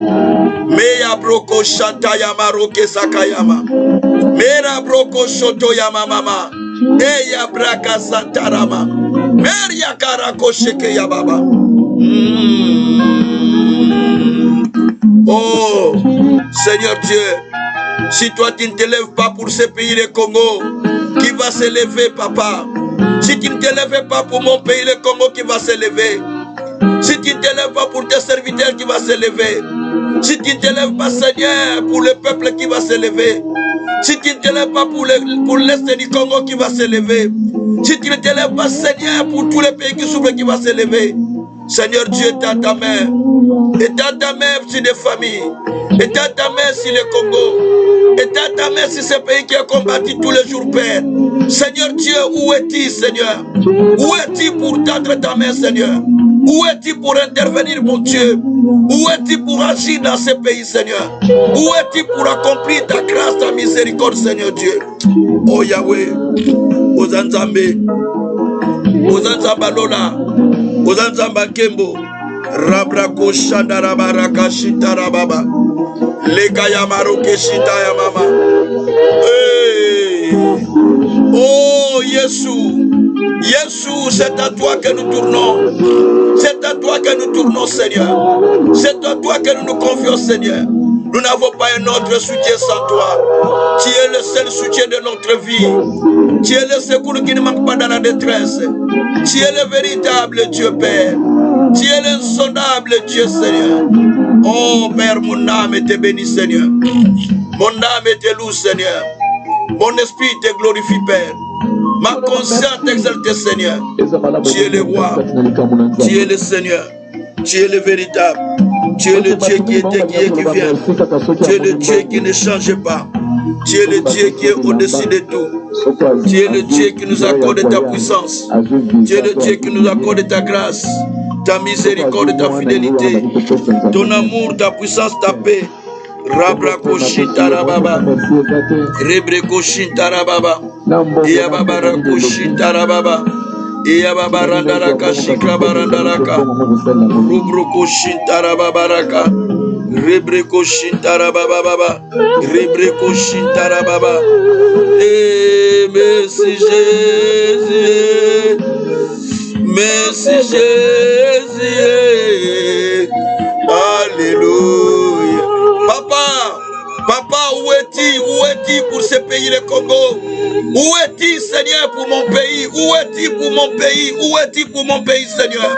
Meya broko shantaya maroke sakayama. Mera broko shoto yama mama. Eya braka santarama. Meria karako sheke ya baba. Oh, Seigneur Dieu, si toi tu ne te lèves pas pour ce pays, le Congo, qui va se lever, papa? Si tu ne te lèves pas pour mon pays, le Congo, qui va se lever? Si tu ne te lèves pas pour tes serviteurs, qui va se lever? Si tu ne te lèves pas, Seigneur, pour le peuple qui va se lever? Si tu ne te lèves pas pour l'Est du Congo qui va se lever? Si tu ne te lèves pas, Seigneur, pour tous les pays qui souffrent qui va se lever? Seigneur Dieu, étends ta main. Étends ta main sur les familles. Étends ta main sur le Congo. Étends ta main sur ce pays qui a combattu tous les jours, Père. Seigneur Dieu, où es-tu, Seigneur? Où es-tu pour tendre ta main, Seigneur? Où es-tu pour intervenir, mon Dieu? Où es-tu pour agir dans ce pays, Seigneur? Où es-tu pour accomplir ta grâce, ta miséricorde, Seigneur Dieu? Oh Yahweh, Ozanzambe, Ozanzamba Lola, Ozanzamba Kembo, Rabrako Shandarabaraka Shitarababa, Lekayamaroke Shitayamama. Hey! Oh Yeshua! Yeshua, c'est à toi que nous tournons. C'est à toi que nous tournons, Seigneur. C'est à toi que nous nous confions, Seigneur. Nous n'avons pas un autre soutien sans toi. Tu es le seul soutien de notre vie. Tu es le secours qui ne manque pas dans la détresse. Tu es le véritable Dieu, Père. Tu es l'insondable Dieu, Seigneur. Oh, Père, mon âme te bénit, Seigneur. Mon âme te loue, Seigneur. Mon esprit te glorifie, Père. Ma conscience t'exalte, Seigneur. Tu es le roi. Tu es le Seigneur. Tu es le véritable. Tu es le Dieu qui était, qui est, qui vient. Tu es le Dieu qui ne change pas. Tu es le Dieu qui est au-dessus de tout. Tu es le Dieu qui nous accorde ta puissance. Tu es le Dieu qui nous accorde ta grâce, ta miséricorde, ta fidélité, ton amour, ta puissance, ta paix. Rabrako Shintarababa, Rebreko Shintarababa, Iyababarako Shintarababa, Iyababarandaraka Shikrabarandaraka, Rubroko Shintarababaraka, Rebreko Shintarababa, Rebreko Shintarababa. Merci Jésus, merci Jésus, Alléluia. Papa, où es-tu? Où es-tu pour ce pays, le Congo? Où es-tu, Seigneur, pour mon pays? Où es-tu pour mon pays? Où es-tu pour mon pays, Seigneur?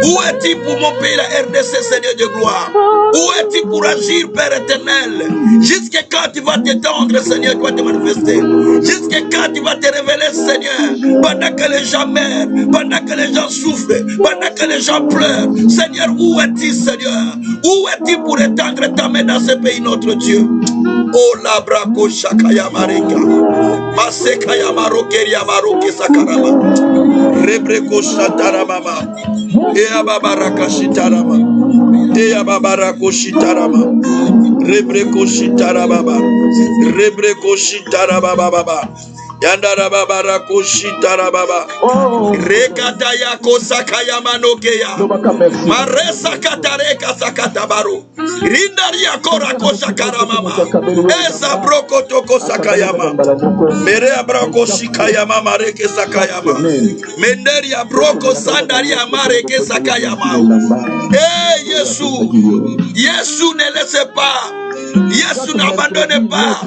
Où es-tu pour mon pays, la RDC, Seigneur de gloire? Où es-tu pour agir, Père éternel? Jusqu'à quand tu vas t'étendre, Seigneur, tu vas te manifester? Jusqu'à quand tu vas te révéler, Seigneur? Pendant que les gens meurent, pendant que les gens souffrent, pendant que les gens pleurent. Seigneur, où es-tu, Seigneur? Où es-tu pour étendre ta main dans ce pays, notre Dieu? Oh la brako shakaya mareka, masekaya marokeria maroke sakarama, rebreko shatarama, ea babaraka shitarama, ea babarako shitarama, rebreko shitarababa, rebreko shitarababa. Yandara babara kushitara baba. Rekata ya kosakaya manokeya. Maresa katareka sakatabaru. Rindari ya kora kosakara mama. Esa broko toko sakayama. Mere abroko shikayama mareke sakayama. Menderi ya broko sandari ya mareke sakayama. Eh Yesu. Yesu ne laisse pas. Yesu n'abandonne pas.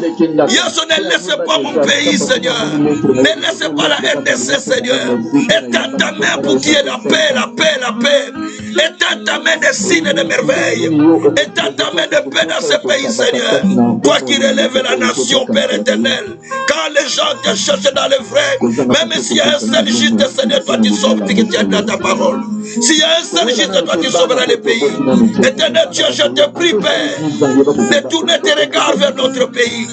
Yesu ne laisse pas mon pays, Seigneur. Ne laisse pas la RDC, Seigneur. Étends ta main pour qu'il y ait la paix, la paix, la paix. Étends ta main des signes et des merveilles. Étends ta main de paix dans ce pays, Seigneur. Toi qui relèves la nation, Père éternel. Quand les gens te cherchent dans le vrai, même s'il y a un seul juste, Seigneur, toi tu sauves, tu tiens dans ta parole. S'il y a un seul juste, toi tu sauveras le pays. Éternel Dieu, je te prie, Père, de tourner tes regards vers notre pays.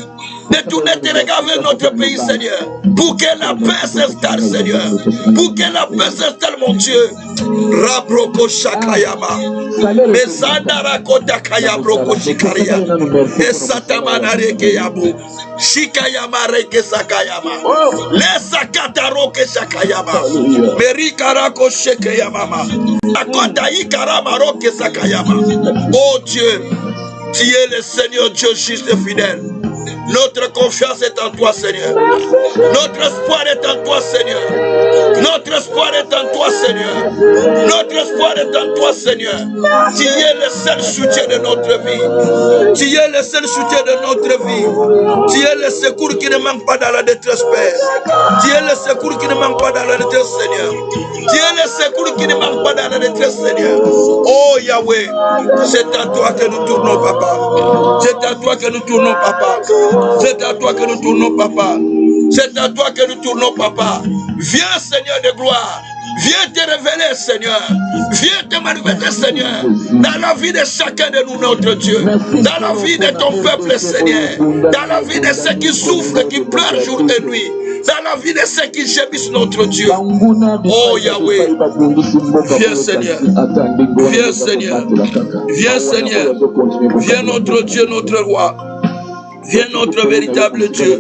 De tourner tes regards vers notre pays, Seigneur. Pour que la paix s'installe, Seigneur. Pour que la paix s'installe, mon Dieu. Rabroko Shakayama. Mesandara Kotakaya Broko Shikaria. Esatamana Rekeyabu. Shikayama Reke Sakayama. Lesakata Roke Shakayama. Merikarako Shekeyama. Akonda Ikarama Roke Sakayama. Oh Dieu. Tu es le Seigneur Dieu juste et fidèle. Notre confiance est en toi, Seigneur. Notre espoir est en toi, Seigneur. Notre espoir est en toi, Seigneur. Notre espoir est en toi, Seigneur. Tu es le seul soutien de notre vie. Tu es le seul soutien de notre vie. Tu es le secours qui ne manque pas dans la détresse, Père. Tu es le secours qui ne manque pas dans la détresse, Seigneur. Tu es le secours qui ne manque pas dans la détresse, Seigneur. Oh Yahweh, c'est à toi que nous tournons, Papa. C'est à toi que nous tournons, Papa. C'est à toi que nous tournons, Papa. C'est à toi que nous tournons, Papa. Viens, Seigneur de gloire. Viens te révéler, Seigneur. Viens te manifester, Seigneur. Dans la vie de chacun de nous, notre Dieu. Dans la vie de ton peuple, Seigneur. Dans la vie de ceux qui souffrent, qui pleurent jour et nuit. Dans la vie de ceux qui gémissent, notre Dieu. Oh Yahweh. Viens, Seigneur. Viens, Seigneur. Viens, Seigneur. Viens, notre Dieu, notre roi. Viens notre véritable Dieu.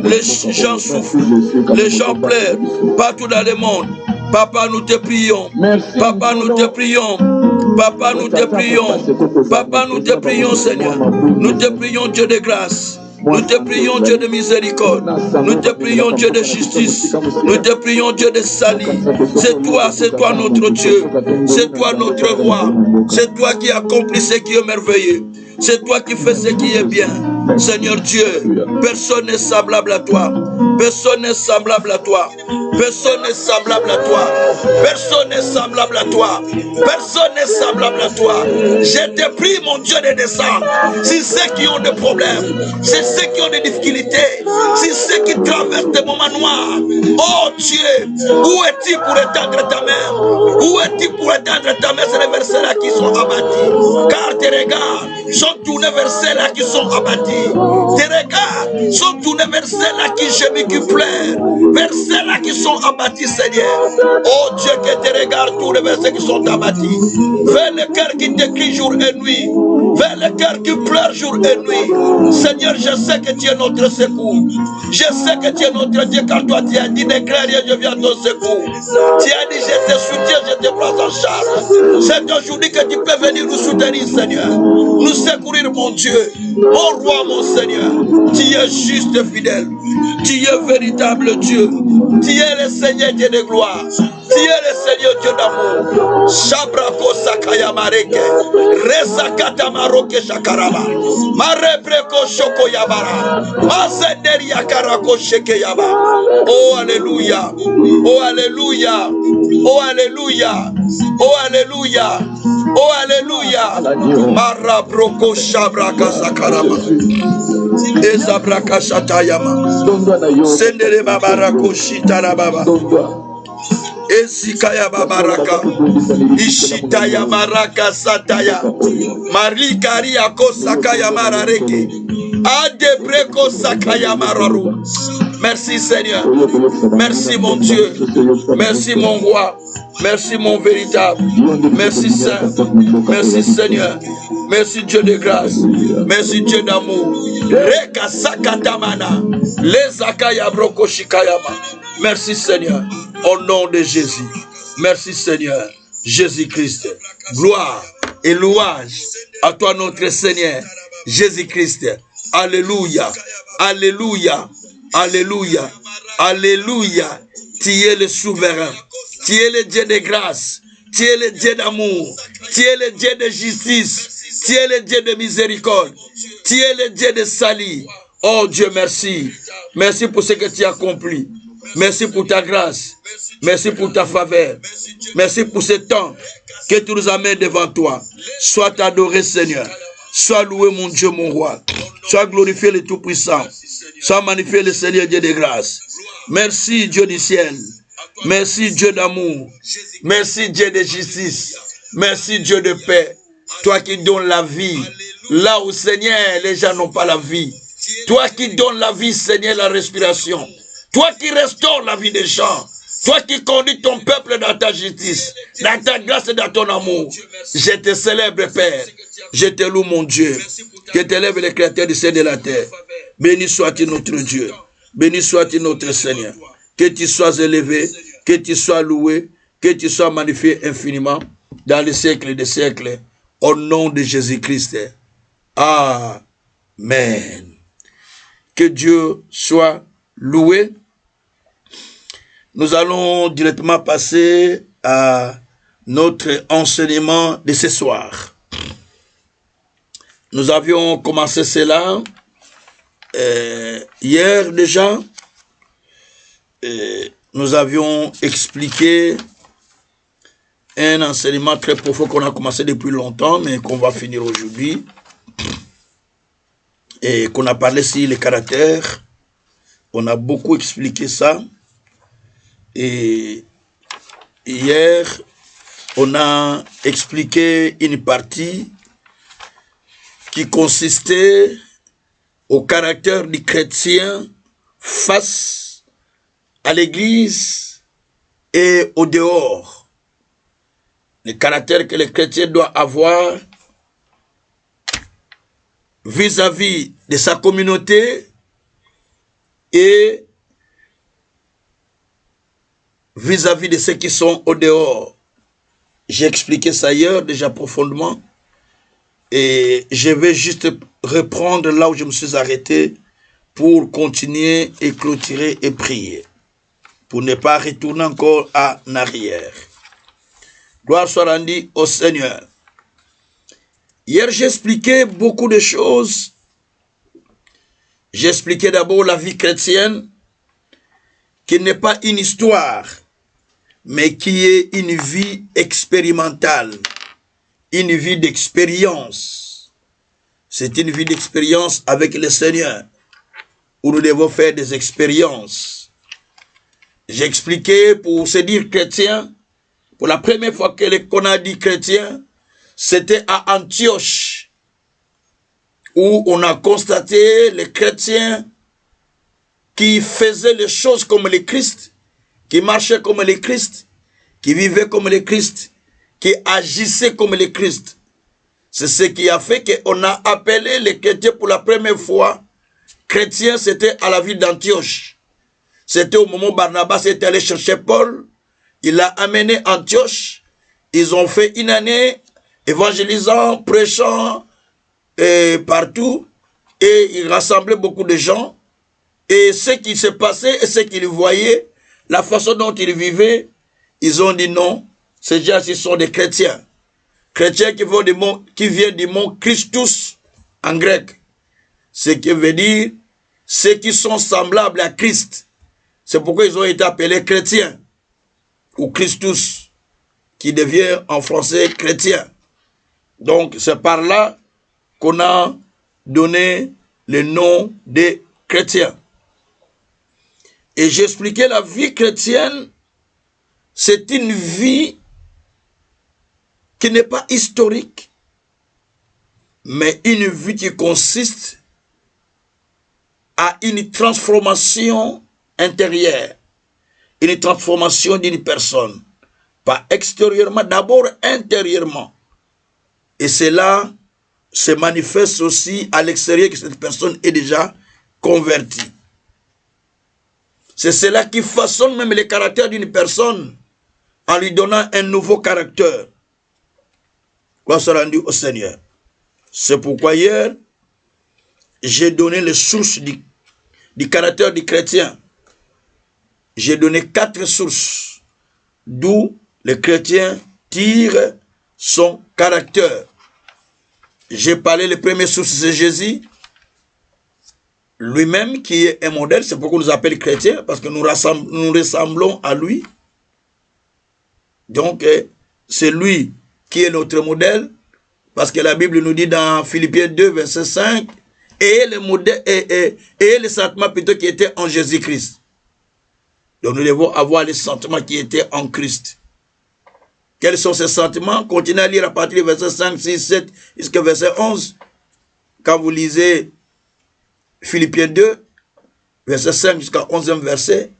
Les gens souffrent, les gens pleurent partout dans le monde. Papa, nous te prions. Papa, nous te prions. Papa, nous te prions. Papa, nous te prions, Seigneur. Nous te prions, Dieu de grâce. Nous te prions, Dieu de miséricorde. Nous te prions, Dieu de justice. Nous te prions, Dieu de salut. C'est toi notre Dieu. C'est toi notre roi. C'est toi qui accomplis ce qui est merveilleux. C'est toi qui fais ce qui est bien. Seigneur Dieu, personne n'est semblable à toi. Personne n'est semblable à toi. Personne n'est semblable à toi. Personne n'est semblable à toi. Personne n'est semblable à toi. Je te prie, mon Dieu, de descendre. Si ceux qui ont des problèmes, si ceux qui ont des difficultés, si ceux qui traversent des moments noirs, oh Dieu, où es-tu pour étendre ta main? Où es-tu pour étendre ta main? C'est les versets-là qui sont abattus. Car tes regards sont tournés vers ceux-là qui sont abattus. Tes regards sont tournés vers ceux-là qui gémissent, qui pleurent, vers ceux-là qui sont abattus, Seigneur. Oh Dieu, que tes regards tournent vers ceux qui sont abattus, vers le cœur qui te crie jour et nuit, vers le cœur qui pleure jour et nuit. Seigneur, je sais que tu es notre secours. Je sais que tu es notre Dieu, car toi tu as dit, déclare, je viens à ton secours. Tu as dit, je te soutiens, je te prends en charge. C'est aujourd'hui que tu peux venir nous soutenir, Seigneur. Nous secourir, mon Dieu, mon roi, mon Seigneur. Tu es juste et fidèle. Tu es véritable Dieu. Tu es le Seigneur Dieu de gloire. Tu es le Seigneur Dieu d'amour. Shabrako sakaya mareke. Rezakata maroke shakaraba. Marebreko shoko yabara. Mazenderi yakarako sheke yaba. Oh alléluia. Oh alléluia. Oh alléluia. Oh alléluia. Oh alléluia. Marabroko shabraka sakaraba. Ezabraka shatayama. Sendere babarako shitarababa. Esikaya babaraka. Ishitaya maraka sataya. Marikari ako sakaya marareke. Adebreko sakaya mararu. Merci Seigneur. Merci mon Dieu. Merci mon roi. Merci mon véritable. Merci Saint. Merci Seigneur. Merci Dieu de grâce. Merci Dieu d'amour. Reka sakatamana. Lezakaya broko shikayama. Merci Seigneur. Au nom de Jésus. Merci Seigneur. Jésus-Christ. Gloire et louange à toi notre Seigneur. Jésus-Christ. Alléluia. Alléluia. Alléluia. Alléluia. Tu es le souverain. Tu es le Dieu de grâce. Tu es le Dieu d'amour. Tu es le Dieu de justice. Tu es le Dieu de miséricorde. Tu es le Dieu de salut. Oh Dieu, merci. Merci pour ce que tu as accompli. Merci pour ta grâce. Merci pour ta faveur. Merci pour ce temps que tu nous amènes devant toi. Sois adoré, Seigneur. Sois loué, mon Dieu, mon roi. Sois glorifié, le Tout-Puissant. Sois magnifié, le Seigneur Dieu de grâce. Merci, Dieu du ciel. Merci, Dieu d'amour. Merci, Dieu de justice. Merci, Dieu de paix. Toi qui donnes la vie. Là où, Seigneur, les gens n'ont pas la vie. Toi qui donnes la vie, Seigneur, la respiration. Toi qui restaures la vie des gens. Toi qui conduis ton peuple dans ta justice, dans ta grâce et dans ton amour. Je te célèbre, Père. Je te loue, mon Dieu. Que t'élève le Créateur du ciel et de la terre. Béni soit-il notre Dieu. Béni soit-il notre Seigneur. Que tu sois élevé, que tu sois loué, que tu sois magnifié infiniment dans les siècles des siècles. Au nom de Jésus-Christ. Amen. Que Dieu soit loué. Nous allons directement passer à notre enseignement de ce soir. Nous avions commencé cela hier déjà. Nous avions expliqué un enseignement très profond qu'on a commencé depuis longtemps, mais qu'on va finir aujourd'hui. Et qu'on a parlé sur les caractères. On a beaucoup expliqué ça. Et hier, on a expliqué une partie qui consistait au caractère du chrétien face à l'Église et au dehors. Le caractère que le chrétien doit avoir vis-à-vis de sa communauté et vis-à-vis de ceux qui sont au dehors. J'ai expliqué ça hier déjà profondément et je vais juste reprendre là où je me suis arrêté pour continuer et clôturer et prier, pour ne pas retourner encore en arrière. Gloire soit rendue au Seigneur. Hier, j'ai expliqué beaucoup de choses. J'ai expliqué d'abord la vie chrétienne, qui n'est pas une histoire, mais qui est une vie expérimentale, une vie d'expérience. C'est une vie d'expérience avec le Seigneur, où nous devons faire des expériences. J'ai expliqué, pour se dire chrétien, pour la première fois qu'on a dit chrétien, c'était à Antioche, où on a constaté les chrétiens qui faisaient les choses comme le Christ, qui marchaient comme le Christ, qui vivaient comme le Christ, qui agissaient comme le Christ. C'est ce qui a fait qu'on a appelé les chrétiens pour la première fois chrétiens. C'était à la ville d'Antioche. C'était au moment où Barnabas était allé chercher Paul. Il l'a amené à Antioche. Ils ont fait une année évangélisant, prêchant partout. Et ils rassemblaient beaucoup de gens. Et ce qui s'est passé et ce qu'ils voyaient, la façon dont ils vivaient, ils ont dit non, ces gens-ci sont des chrétiens. Chrétiens qui viennent du mot Christus en grec. Ce qui veut dire ceux qui sont semblables à Christ. C'est pourquoi ils ont été appelés chrétiens. Ou Christus, qui devient en français chrétien. Donc c'est par là qu'on a donné le nom des chrétiens. Et j'expliquais la vie chrétienne, c'est une vie qui n'est pas historique, mais une vie qui consiste à une transformation intérieure, une transformation d'une personne, pas extérieurement, d'abord intérieurement. Et cela se manifeste aussi à l'extérieur que cette personne est déjà convertie. C'est cela qui façonne même le caractère d'une personne en lui donnant un nouveau caractère. Gloire soit rendue au Seigneur. C'est pourquoi hier, j'ai donné les sources du caractère du chrétien. J'ai donné 4 sources d'où le chrétien tire son caractère. J'ai parlé, les premières sources, c'est Jésus lui-même qui est un modèle. C'est pourquoi on nous appelle chrétiens, parce que nous ressemblons à lui. Donc, c'est lui qui est notre modèle, parce que la Bible nous dit dans Philippiens 2, verset 5, et le modèle et les sentiments plutôt qui étaient en Jésus-Christ. Donc nous devons avoir les sentiments qui étaient en Christ. Quels sont ces sentiments? Continuez à lire à partir du verset 5, 6, 7, jusqu'au verset 11. Quand vous lisez Philippiens 2, verset 5 jusqu'à 11e verset,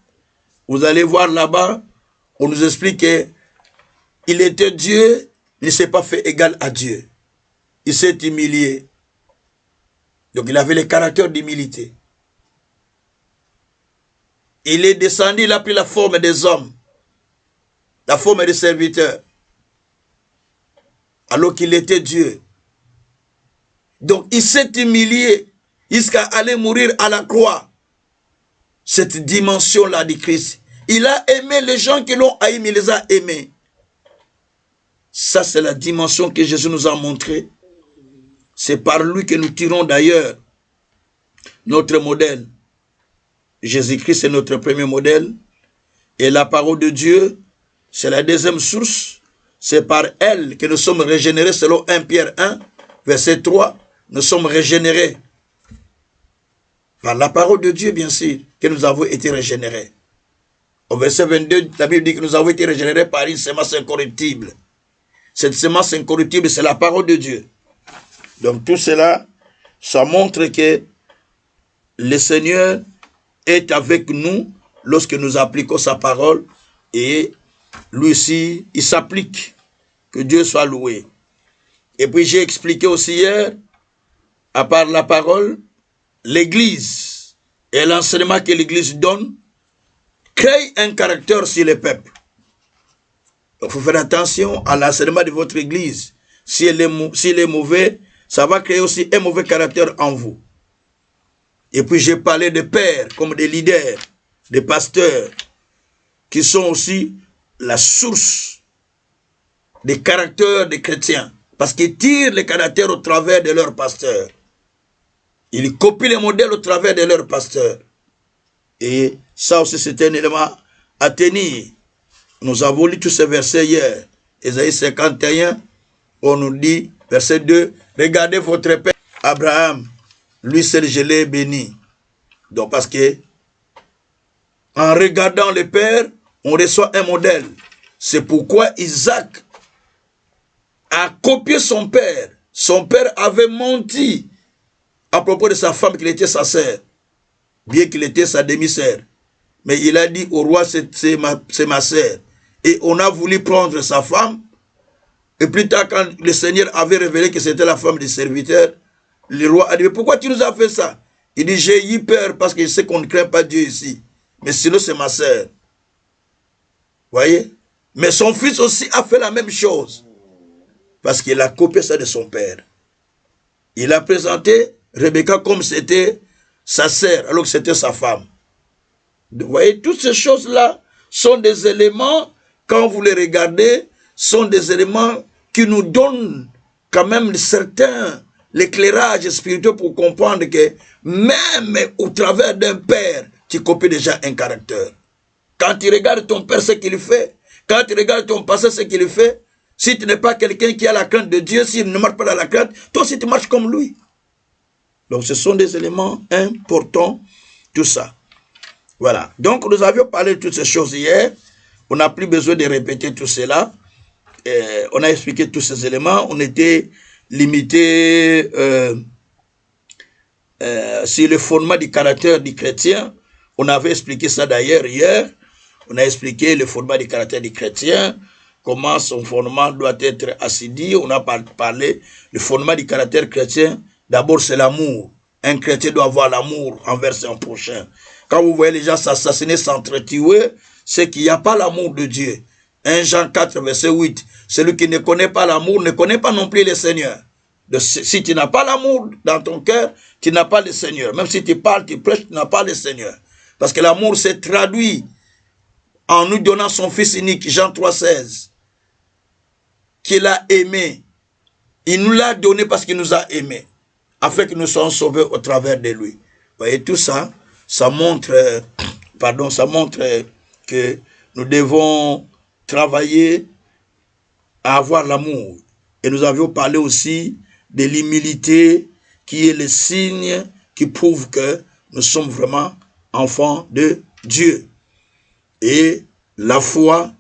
vous allez voir là-bas, on nous explique qu'il était Dieu, il ne s'est pas fait égal à Dieu. Il s'est humilié. Donc il avait le caractère d'humilité. Il est descendu, il a pris la forme des hommes, la forme des serviteurs, alors qu'il était Dieu. Donc il s'est humilié jusqu'à aller mourir à la croix. Cette dimension-là du Christ. Il a aimé les gens qui l'ont haï, mais il les a aimés. Ça, c'est la dimension que Jésus nous a montrée. C'est par lui que nous tirons d'ailleurs notre modèle. Jésus-Christ est notre premier modèle. Et la parole de Dieu, c'est la deuxième source. C'est par elle que nous sommes régénérés selon 1 Pierre 1, verset 3. Nous sommes régénérés. Par la parole de Dieu, bien sûr, que nous avons été régénérés. Au verset 22, la Bible dit que nous avons été régénérés par une semence incorruptible. Cette semence incorruptible, c'est la parole de Dieu. Donc tout cela, ça montre que le Seigneur est avec nous lorsque nous appliquons sa parole et lui aussi, il s'applique. Que Dieu soit loué. Et puis j'ai expliqué aussi hier, à part la parole, l'Église et l'enseignement que l'Église donne crée un caractère sur le peuple. Il faut faire attention à l'enseignement de votre Église. S'il est mauvais, ça va créer aussi un mauvais caractère en vous. Et puis j'ai parlé de pères comme des leaders, des pasteurs, qui sont aussi la source des caractères des chrétiens. Parce qu'ils tirent les caractères au travers de leurs pasteurs. Ils copient les modèles au travers de leurs pasteurs. Et ça aussi c'est un élément à tenir. Nous avons lu tous ces versets hier. Ésaïe 51, on nous dit, verset 2, regardez votre père Abraham, lui seul je l'ai béni. Donc parce que en regardant le père, on reçoit un modèle. C'est pourquoi Isaac a copié son père. Son père avait menti à propos de sa femme qu'il était sa sœur, bien qu'il était sa demi-sœur. Mais il a dit au roi, c'est ma sœur. Et on a voulu prendre sa femme. Et plus tard, quand le Seigneur avait révélé que c'était la femme du serviteur, le roi a dit, mais pourquoi tu nous as fait ça? Il dit, j'ai eu peur parce que je sais qu'on ne craint pas Dieu ici. Mais sinon, c'est ma sœur. Voyez? Mais son fils aussi a fait la même chose. Parce qu'il a copié ça de son père. Il a présenté Rebecca comme c'était sa sœur, alors que c'était sa femme. Vous voyez, toutes ces choses-là sont des éléments, quand vous les regardez, sont des éléments qui nous donnent quand même l'éclairage spirituel pour comprendre que même au travers d'un père, tu copies déjà un caractère. Quand tu regardes ton père, ce qu'il fait, quand tu regardes ton passé, ce qu'il fait, si tu n'es pas quelqu'un qui a la crainte de Dieu, s'il ne marche pas dans la crainte, toi aussi tu marches comme lui. Donc ce sont des éléments importants, tout ça. Voilà. Donc nous avions parlé de toutes ces choses hier. On n'a plus besoin de répéter tout cela. On a expliqué tous ces éléments. On était limité sur le fondement du caractère du chrétien. On avait expliqué ça d'ailleurs hier. On a expliqué le fondement du caractère du chrétien, comment son fondement doit être assidu. On a parlé du fondement du caractère chrétien. D'abord, c'est l'amour. Un chrétien doit avoir l'amour envers son prochain. Quand vous voyez les gens s'assassiner, s'entretuer, c'est qu'il n'y a pas l'amour de Dieu. 1 Jean 4, verset 8. Celui qui ne connaît pas l'amour ne connaît pas non plus le Seigneur. Si tu n'as pas l'amour dans ton cœur, tu n'as pas le Seigneur. Même si tu parles, tu prêches, tu n'as pas le Seigneur. Parce que l'amour s'est traduit en nous donnant son Fils unique, Jean 3, 16, qu'il a aimé. Il nous l'a donné parce qu'il nous a aimés, afin que nous soyons sauvés au travers de lui. Vous voyez, tout ça, ça montre que nous devons travailler à avoir l'amour. Et nous avions parlé aussi de l'humilité, qui est le signe qui prouve que nous sommes vraiment enfants de Dieu. Et la foi,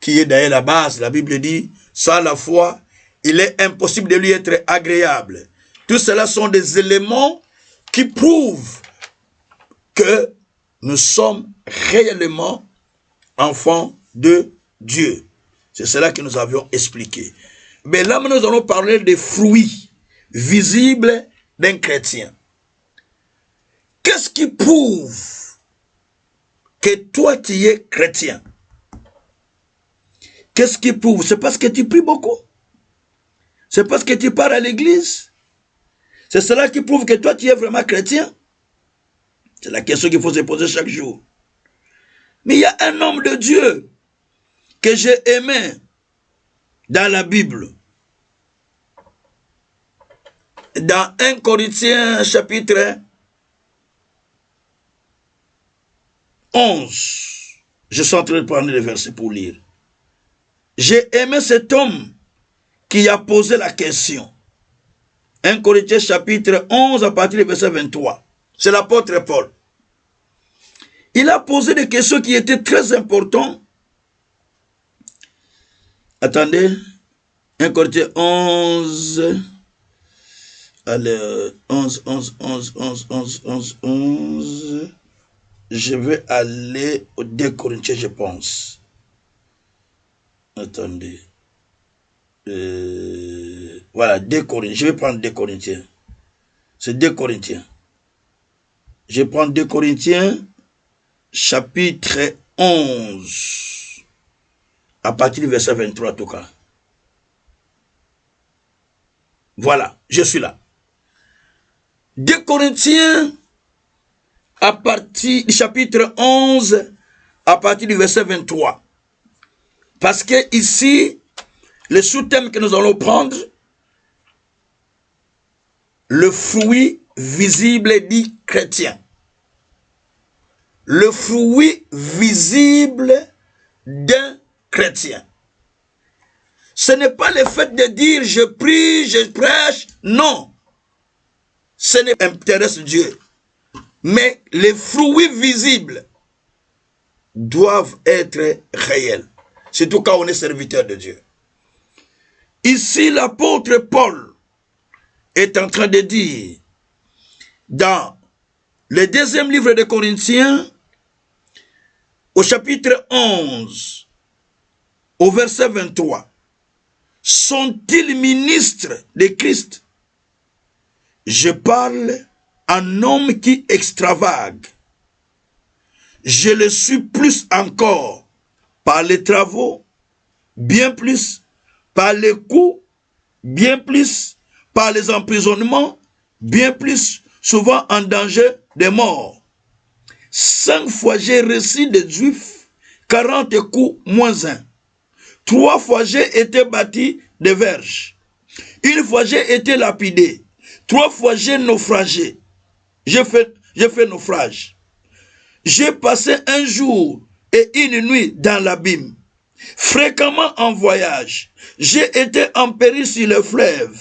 qui est d'ailleurs la base, la Bible dit, sans la foi, il est impossible de lui être agréable. Tout cela sont des éléments qui prouvent que nous sommes réellement enfants de Dieu. C'est cela que nous avions expliqué. Mais là, nous allons parler des fruits visibles d'un chrétien. Qu'est-ce qui prouve que toi, tu es chrétien? Qu'est-ce qui prouve? C'est parce que tu pries beaucoup? C'est parce que tu pars à l'église? C'est cela qui prouve que toi, tu es vraiment chrétien. C'est la question qu'il faut se poser chaque jour. Mais il y a un homme de Dieu que j'ai aimé dans la Bible. Dans 1 Corinthiens chapitre 11. Je suis en train de prendre les versets pour lire. J'ai aimé cet homme qui a posé la question. 1 Corinthiens chapitre 11 à partir du verset 23. C'est l'apôtre Paul. Il a posé des questions qui étaient très importantes. Attendez. 1 Corinthiens 11. Allez, 11. Je vais aller au 2 Corinthiens, je pense. Attendez. Voilà, 2 Corinthiens. Je vais prendre 2 Corinthiens. C'est 2 Corinthiens. Je prends 2 Corinthiens, chapitre 11, à partir du verset 23 en tout cas. Voilà, je suis là. 2 Corinthiens, à partir du chapitre 11, à partir du verset 23. Parce que ici, le sous-thème que nous allons prendre, le fruit visible dit chrétien. Le fruit visible d'un chrétien. Ce n'est pas le fait de dire je prie, je prêche, non. Ce n'est pas intéresse Dieu. Mais les fruits visibles doivent être réels. Surtout quand on est serviteur de Dieu. Ici, l'apôtre Paul est en train de dire, dans le 2e livre de Corinthiens, au chapitre 11, au verset 23, sont-ils ministres de Christ? Je parle en homme qui extravague. Je le suis plus encore par les travaux, bien plus par les coups, bien plus par les emprisonnements, bien plus souvent en danger de mort. 5 fois j'ai reçu des Juifs, 40 coups moins 1. 3 fois j'ai été bâti de verges. 1 fois j'ai été lapidé. 3 fois j'ai naufragé. J'ai fait naufrage. J'ai passé un jour et une nuit dans l'abîme. Fréquemment en voyage. J'ai été en péril sur le fleuve.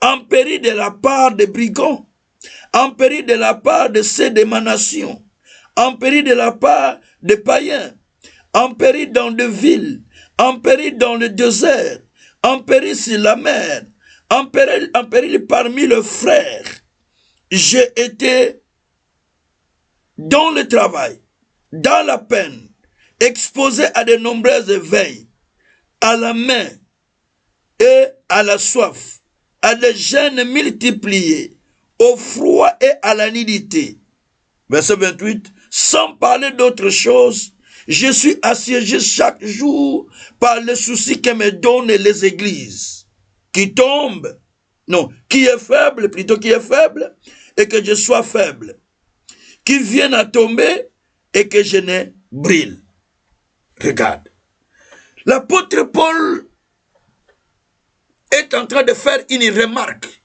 En péril de la part des brigands. En péril de la part de ceux de ma nation. En péril de la part des païens. En péril dans des villes. En péril dans le désert. En péril sur la mer. En péril parmi les frères. J'ai été dans le travail, dans la peine, exposé à de nombreuses veilles, à la main et à la soif, à des jeûnes multipliés, au froid et à la nudité. Verset 28, sans parler d'autre chose, je suis assiégé chaque jour par les soucis que me donnent les églises, qui tombent, non, qui est faible, et que je sois faible, qui viennent à tomber et que je ne brille. Regarde, l'apôtre Paul est en train de faire une remarque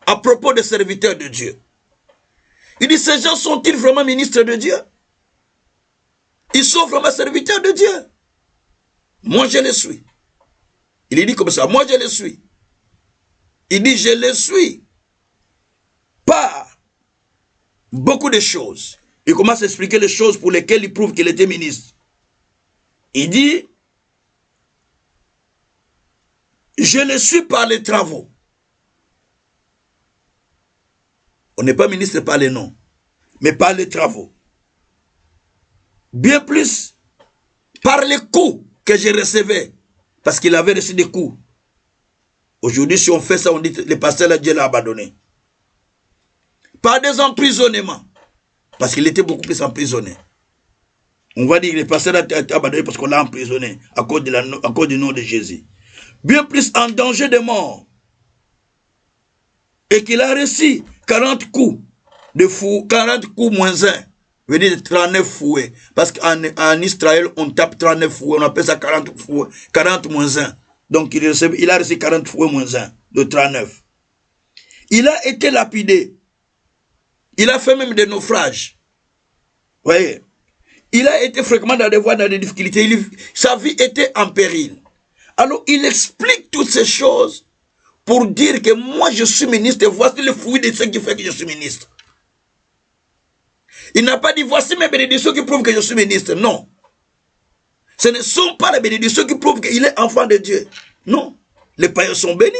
à propos des serviteurs de Dieu. Il dit, ces gens sont-ils vraiment ministres de Dieu? Ils sont vraiment serviteurs de Dieu? Moi, je le suis. Il dit comme ça, moi, je le suis. Il dit, je le suis par beaucoup de choses. Il commence à expliquer les choses pour lesquelles il prouve qu'il était ministre. Il dit, je le suis par les travaux. On n'est pas ministre par les noms, mais par les travaux. Bien plus par les coups que je recevais, parce qu'il avait reçu des coups. Aujourd'hui, si on fait ça, on dit le pasteur là, Dieu l'a abandonné. Par des emprisonnements, parce qu'il était beaucoup plus emprisonné. On va dire que le pasteur a été abandonné parce qu'on l'a emprisonné à cause du nom de Jésus. bien plus en danger de mort, et qu'il a reçu 40 coups de fou, 40 coups moins 1, veut dire 39 fouets, parce qu'en Israël, on tape 39 fouets, on appelle ça 40 fouets, 40 moins 1. Donc il a reçu 40 fouets moins 1, de 39. Il a été lapidé. Il a fait même des naufrages. Vous voyez, il a été fréquemment dans des voies, dans des difficultés. Sa vie était en péril. Alors, il explique toutes ces choses pour dire que moi, je suis ministre et voici le fruit de ce qui fait que je suis ministre. Il n'a pas dit voici mes bénédictions qui prouvent que je suis ministre. Non. Ce ne sont pas les bénédictions qui prouvent qu'il est enfant de Dieu. Non. Les païens sont bénis.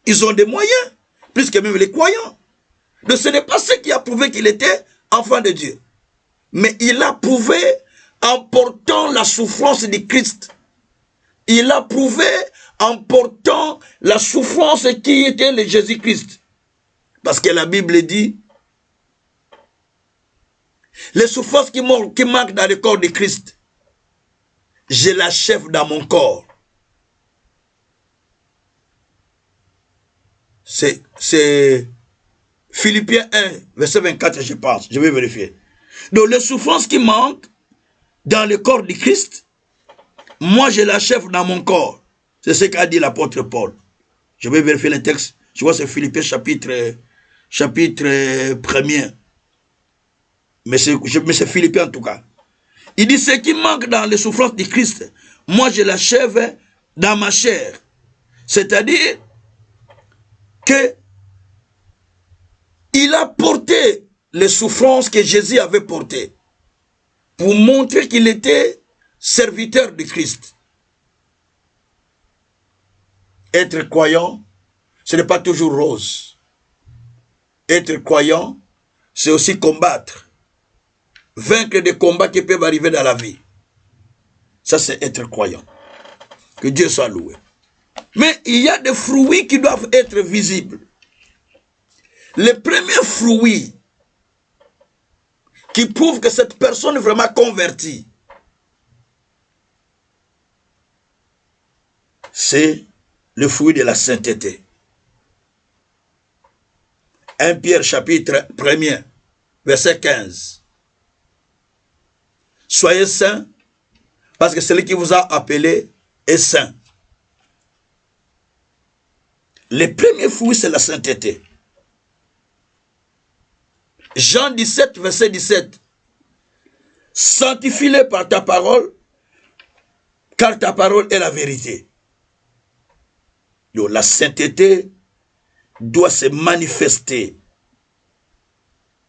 Ils ont des moyens, plus que même les croyants. Donc, ce n'est pas ce qui a prouvé qu'il était enfant de Dieu. Mais il a prouvé en portant la souffrance du Christ. Il a prouvé en portant la souffrance qui était le Jésus-Christ. Parce que la Bible dit, les souffrances qui manquent dans le corps de Christ, je l'achève dans mon corps. C'est Philippiens 1, verset 24, je pense. Je vais vérifier. Donc, les souffrances qui manquent dans le corps du Christ, moi, je l'achève dans mon corps. C'est ce qu'a dit l'apôtre Paul. Je vais vérifier le texte. Je vois c'est Philippiens chapitre 1er. Mais c'est Philippiens en tout cas. Il dit, ce qui manque dans les souffrances du Christ, moi, je l'achève dans ma chair. C'est-à-dire que il a porté les souffrances que Jésus avait portées pour montrer qu'il était serviteur de Christ. Être croyant, ce n'est pas toujours rose. Être croyant, c'est aussi combattre. Vaincre des combats qui peuvent arriver dans la vie. Ça, c'est être croyant. Que Dieu soit loué. Mais il y a des fruits qui doivent être visibles. Les premiers fruits qui prouvent que cette personne est vraiment convertie, c'est le fruit de la sainteté. 1 Pierre chapitre 1er, verset 15. Soyez saints, parce que celui qui vous a appelé est saint. Le premier fruit, c'est la sainteté. Jean 17, verset 17. Sanctifie-les par ta parole, car ta parole est la vérité. Donc, la sainteté doit se manifester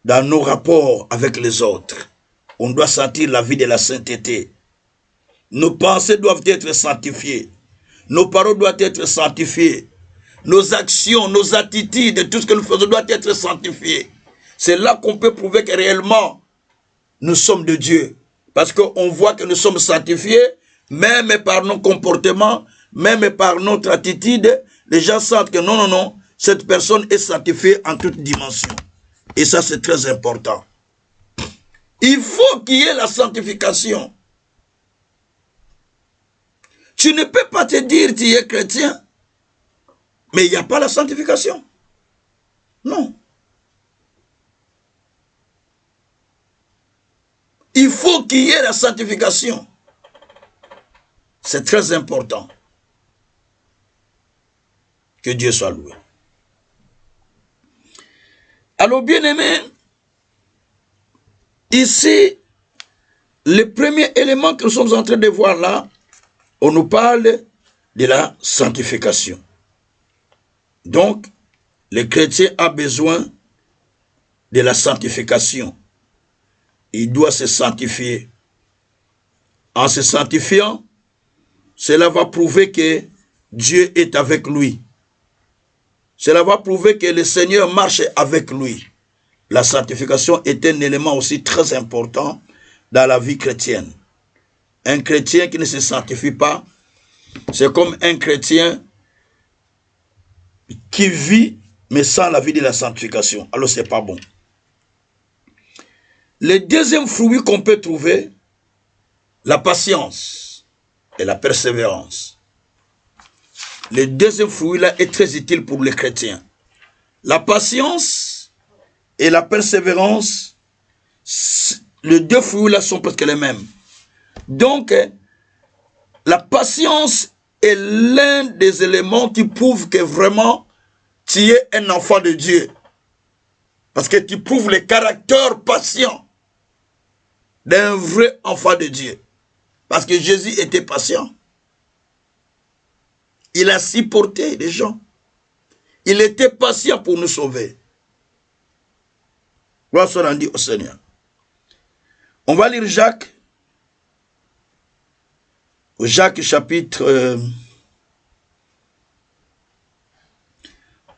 dans nos rapports avec les autres. On doit sentir la vie de la sainteté. Nos pensées doivent être sanctifiées. Nos paroles doivent être sanctifiées. Nos actions, nos attitudes, tout ce que nous faisons doit être sanctifié. C'est là qu'on peut prouver que réellement nous sommes de Dieu. Parce qu'on voit que nous sommes sanctifiés, même par nos comportements, même par notre attitude, les gens sentent que non, cette personne est sanctifiée en toute dimension. Et ça, c'est très important. Il faut qu'il y ait la sanctification. Tu ne peux pas te dire que tu es chrétien, mais il n'y a pas la sanctification. Non. Il faut qu'il y ait la sanctification. C'est très important. Que Dieu soit loué. Alors, bien-aimés, ici, le premier élément que nous sommes en train de voir là, on nous parle de la sanctification. Donc, le chrétien a besoin de la sanctification. Il doit se sanctifier. En se sanctifiant, cela va prouver que Dieu est avec lui. Cela va prouver que le Seigneur marche avec lui. La sanctification est un élément aussi très important dans la vie chrétienne. Un chrétien qui ne se sanctifie pas, c'est comme un chrétien qui vit, mais sans la vie de la sanctification. Alors, ce n'est pas bon. Le deuxième fruit qu'on peut trouver, la patience et la persévérance. Le deuxième fruit là est très utile pour les chrétiens. La patience et la persévérance, les deux fruits là sont presque les mêmes. Donc, la patience est l'un des éléments qui prouvent que vraiment tu es un enfant de Dieu. Parce que tu prouves le caractère patient d'un vrai enfant de Dieu. Parce que Jésus était patient. Il a supporté les gens. Il était patient pour nous sauver. Gloire soit rendue au Seigneur. On va lire Jacques. Jacques chapitre...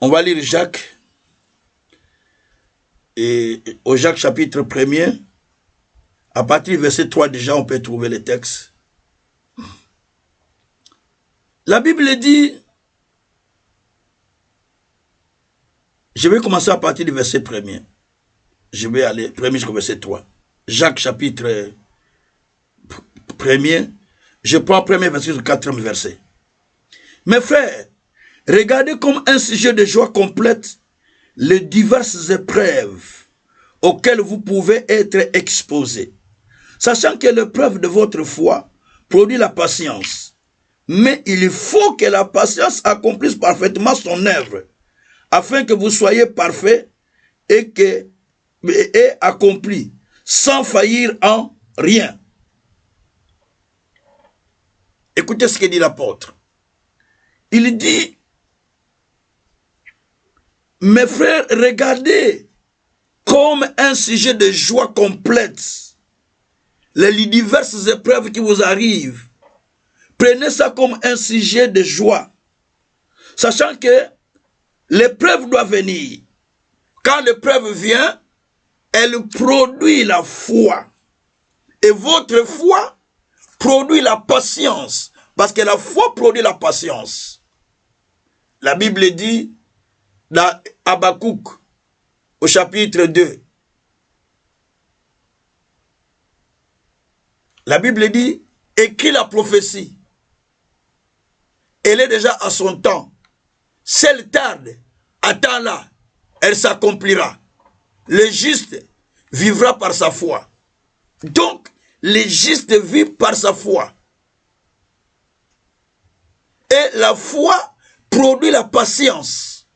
on va lire Jacques. Et au Jacques chapitre 1er. À partir du verset 3 déjà, on peut trouver les textes. La Bible dit... Je vais commencer à partir du verset 1er. Je vais aller premier jusqu'au verset 3. Jacques chapitre 1er. Je prends le premier verset jusqu'au 4e verset. Mes frères, regardez comme un sujet de joie complète les diverses épreuves auxquelles vous pouvez être exposés. Sachant que l'épreuve de votre foi produit la patience. Mais il faut que la patience accomplisse parfaitement son œuvre, afin que vous soyez parfaits et accomplis, sans faillir en rien. Écoutez ce que dit l'apôtre. Il dit, mes frères, regardez comme un sujet de joie complète les diverses épreuves qui vous arrivent. Prenez ça comme un sujet de joie, sachant que l'épreuve doit venir. Quand l'épreuve vient, elle produit la foi. Et votre foi produit la patience. Parce que la foi produit la patience. La Bible dit dans Habakkuk, au chapitre 2. La Bible dit, écrit la prophétie. Elle est déjà à son temps. Si elle tarde, attends-la, elle s'accomplira. Le juste vivra par sa foi. Donc, le juste vit par sa foi. Et la foi produit la patience.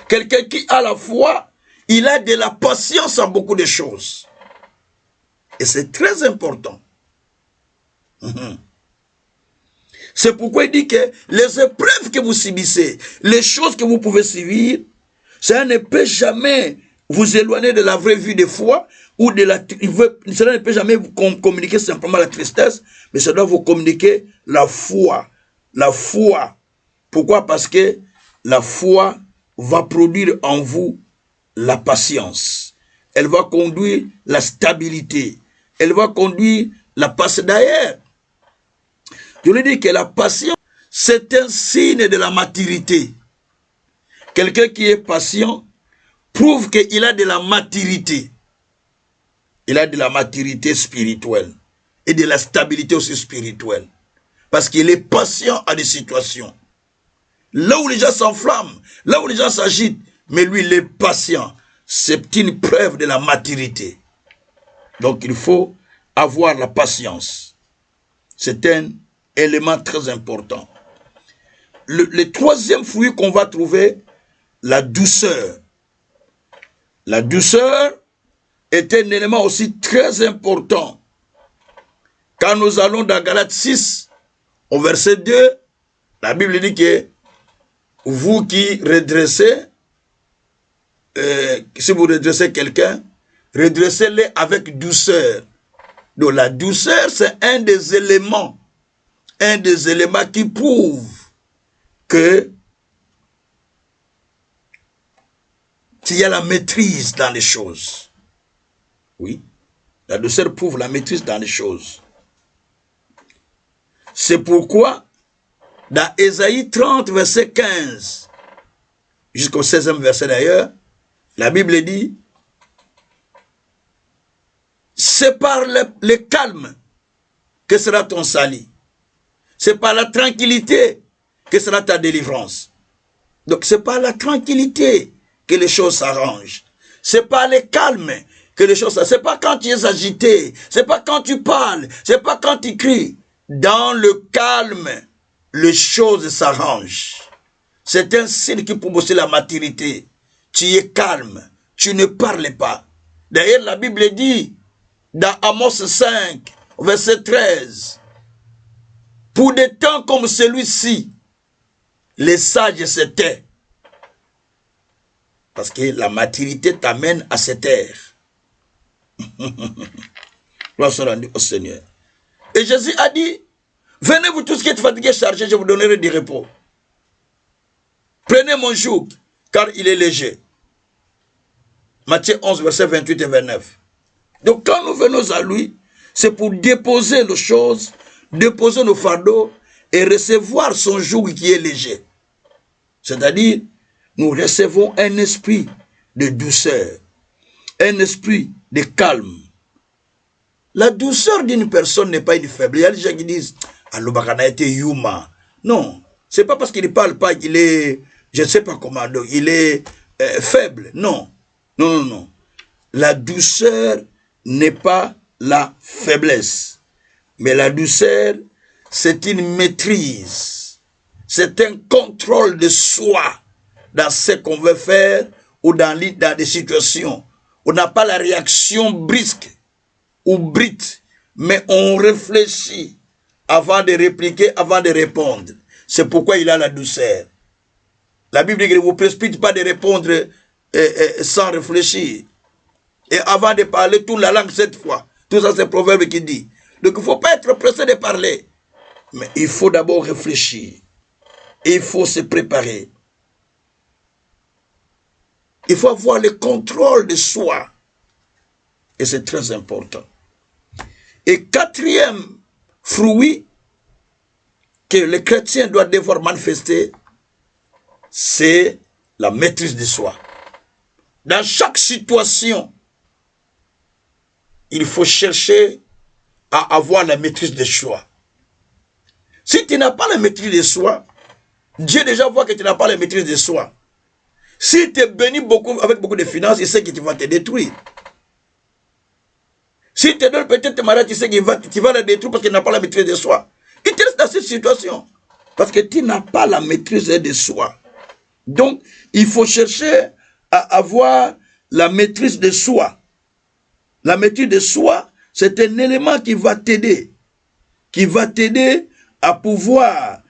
Quelqu'un qui a la foi, il a de la patience en beaucoup de choses. Et c'est très important. C'est pourquoi il dit que les épreuves que vous subissez, les choses que vous pouvez subir, ça ne peut jamais vous éloigner de la vraie vie de foi, ou de la, cela ne peut jamais vous communiquer simplement la tristesse, mais ça doit vous communiquer la foi. La foi. Pourquoi? Parce que la foi va produire en vous la patience. Elle va conduire la stabilité. Elle va conduire la patience. D'ailleurs, je lui dis que la patience, c'est un signe de la maturité. Quelqu'un qui est patient prouve qu'il a de la maturité. Il a de la maturité spirituelle et de la stabilité aussi spirituelle. Parce qu'il est patient à des situations. Là où les gens s'enflamment, là où les gens s'agitent, mais lui il est patient. C'est une preuve de la maturité. Donc il faut avoir la patience. C'est un élément très important. Le troisième fruit qu'on va trouver, la douceur. La douceur est un élément aussi très important. Quand nous allons dans Galates 6, au verset 2, la Bible dit que vous qui redressez, si vous redressez quelqu'un, redressez-le avec douceur. Donc la douceur, c'est un des éléments qui prouve que il y a la maîtrise dans les choses. Oui, la douceur prouve la maîtrise dans les choses. C'est pourquoi, dans Ésaïe 30, verset 15, jusqu'au 16e verset d'ailleurs, la Bible dit, c'est par le calme que sera ton salut. C'est par la tranquillité que sera ta délivrance. Donc c'est pas la tranquillité que les choses s'arrangent. C'est pas le calme que les choses s'arrangent. C'est pas quand tu es agité. C'est pas quand tu parles. C'est pas quand tu cries. Dans le calme, les choses s'arrangent. C'est un signe qui prouve aussi la maturité. Tu es calme. Tu ne parles pas. D'ailleurs, la Bible dit, dans Amos 5, verset 13, pour des temps comme celui-ci, les sages se taisent. Parce que la maturité t'amène à se taire. Gloire soit rendue au Seigneur. Et Jésus a dit, venez vous tous qui êtes fatigués, chargés, je vous donnerai du repos. Prenez mon joug, car il est léger. Matthieu 11, verset 28 et 29. Donc quand nous venons à lui, c'est pour déposer nos choses, déposer nos fardeaux et recevoir son joug qui est léger. C'est-à-dire, nous recevons un esprit de douceur, un esprit de calme. La douceur d'une personne n'est pas une faiblesse. Il y a des gens qui disent, Alobakana était Yuma. Non, c'est pas parce qu'il ne parle pas qu'il est, je ne sais pas comment, donc il est faible. Non, non, non, non. La douceur n'est pas la faiblesse. Mais la douceur, c'est une maîtrise. C'est un contrôle de soi dans ce qu'on veut faire ou dans des situations. On n'a pas la réaction brusque ou brute, mais on réfléchit avant de répliquer, avant de répondre. C'est pourquoi il a la douceur. La Bible dit qu'il ne vous précipite pas de répondre sans réfléchir. Et avant de parler, toute la langue cette fois. Tout ça, c'est le proverbe qui dit. Donc, il ne faut pas être pressé de parler. Mais il faut d'abord réfléchir. Et il faut se préparer. Il faut avoir le contrôle de soi. Et c'est très important. Et quatrième fruit que le chrétien doit devoir manifester, c'est la maîtrise de soi. Dans chaque situation, il faut chercher à avoir la maîtrise de soi. Si tu n'as pas la maîtrise de soi, Dieu déjà voit que tu n'as pas la maîtrise de soi. Si tu es béni avec beaucoup de finances, il sait que tu vas te détruire. Si tu te donnes peut-être malade, tu sais que tu vas la détruire parce qu'il n'a pas la maîtrise de soi. Il te reste dans cette situation. Parce que tu n'as pas la maîtrise de soi. Donc, il faut chercher à avoir la maîtrise de soi. La maîtrise de soi, c'est un élément qui va t'aider. Qui va t'aider à pouvoir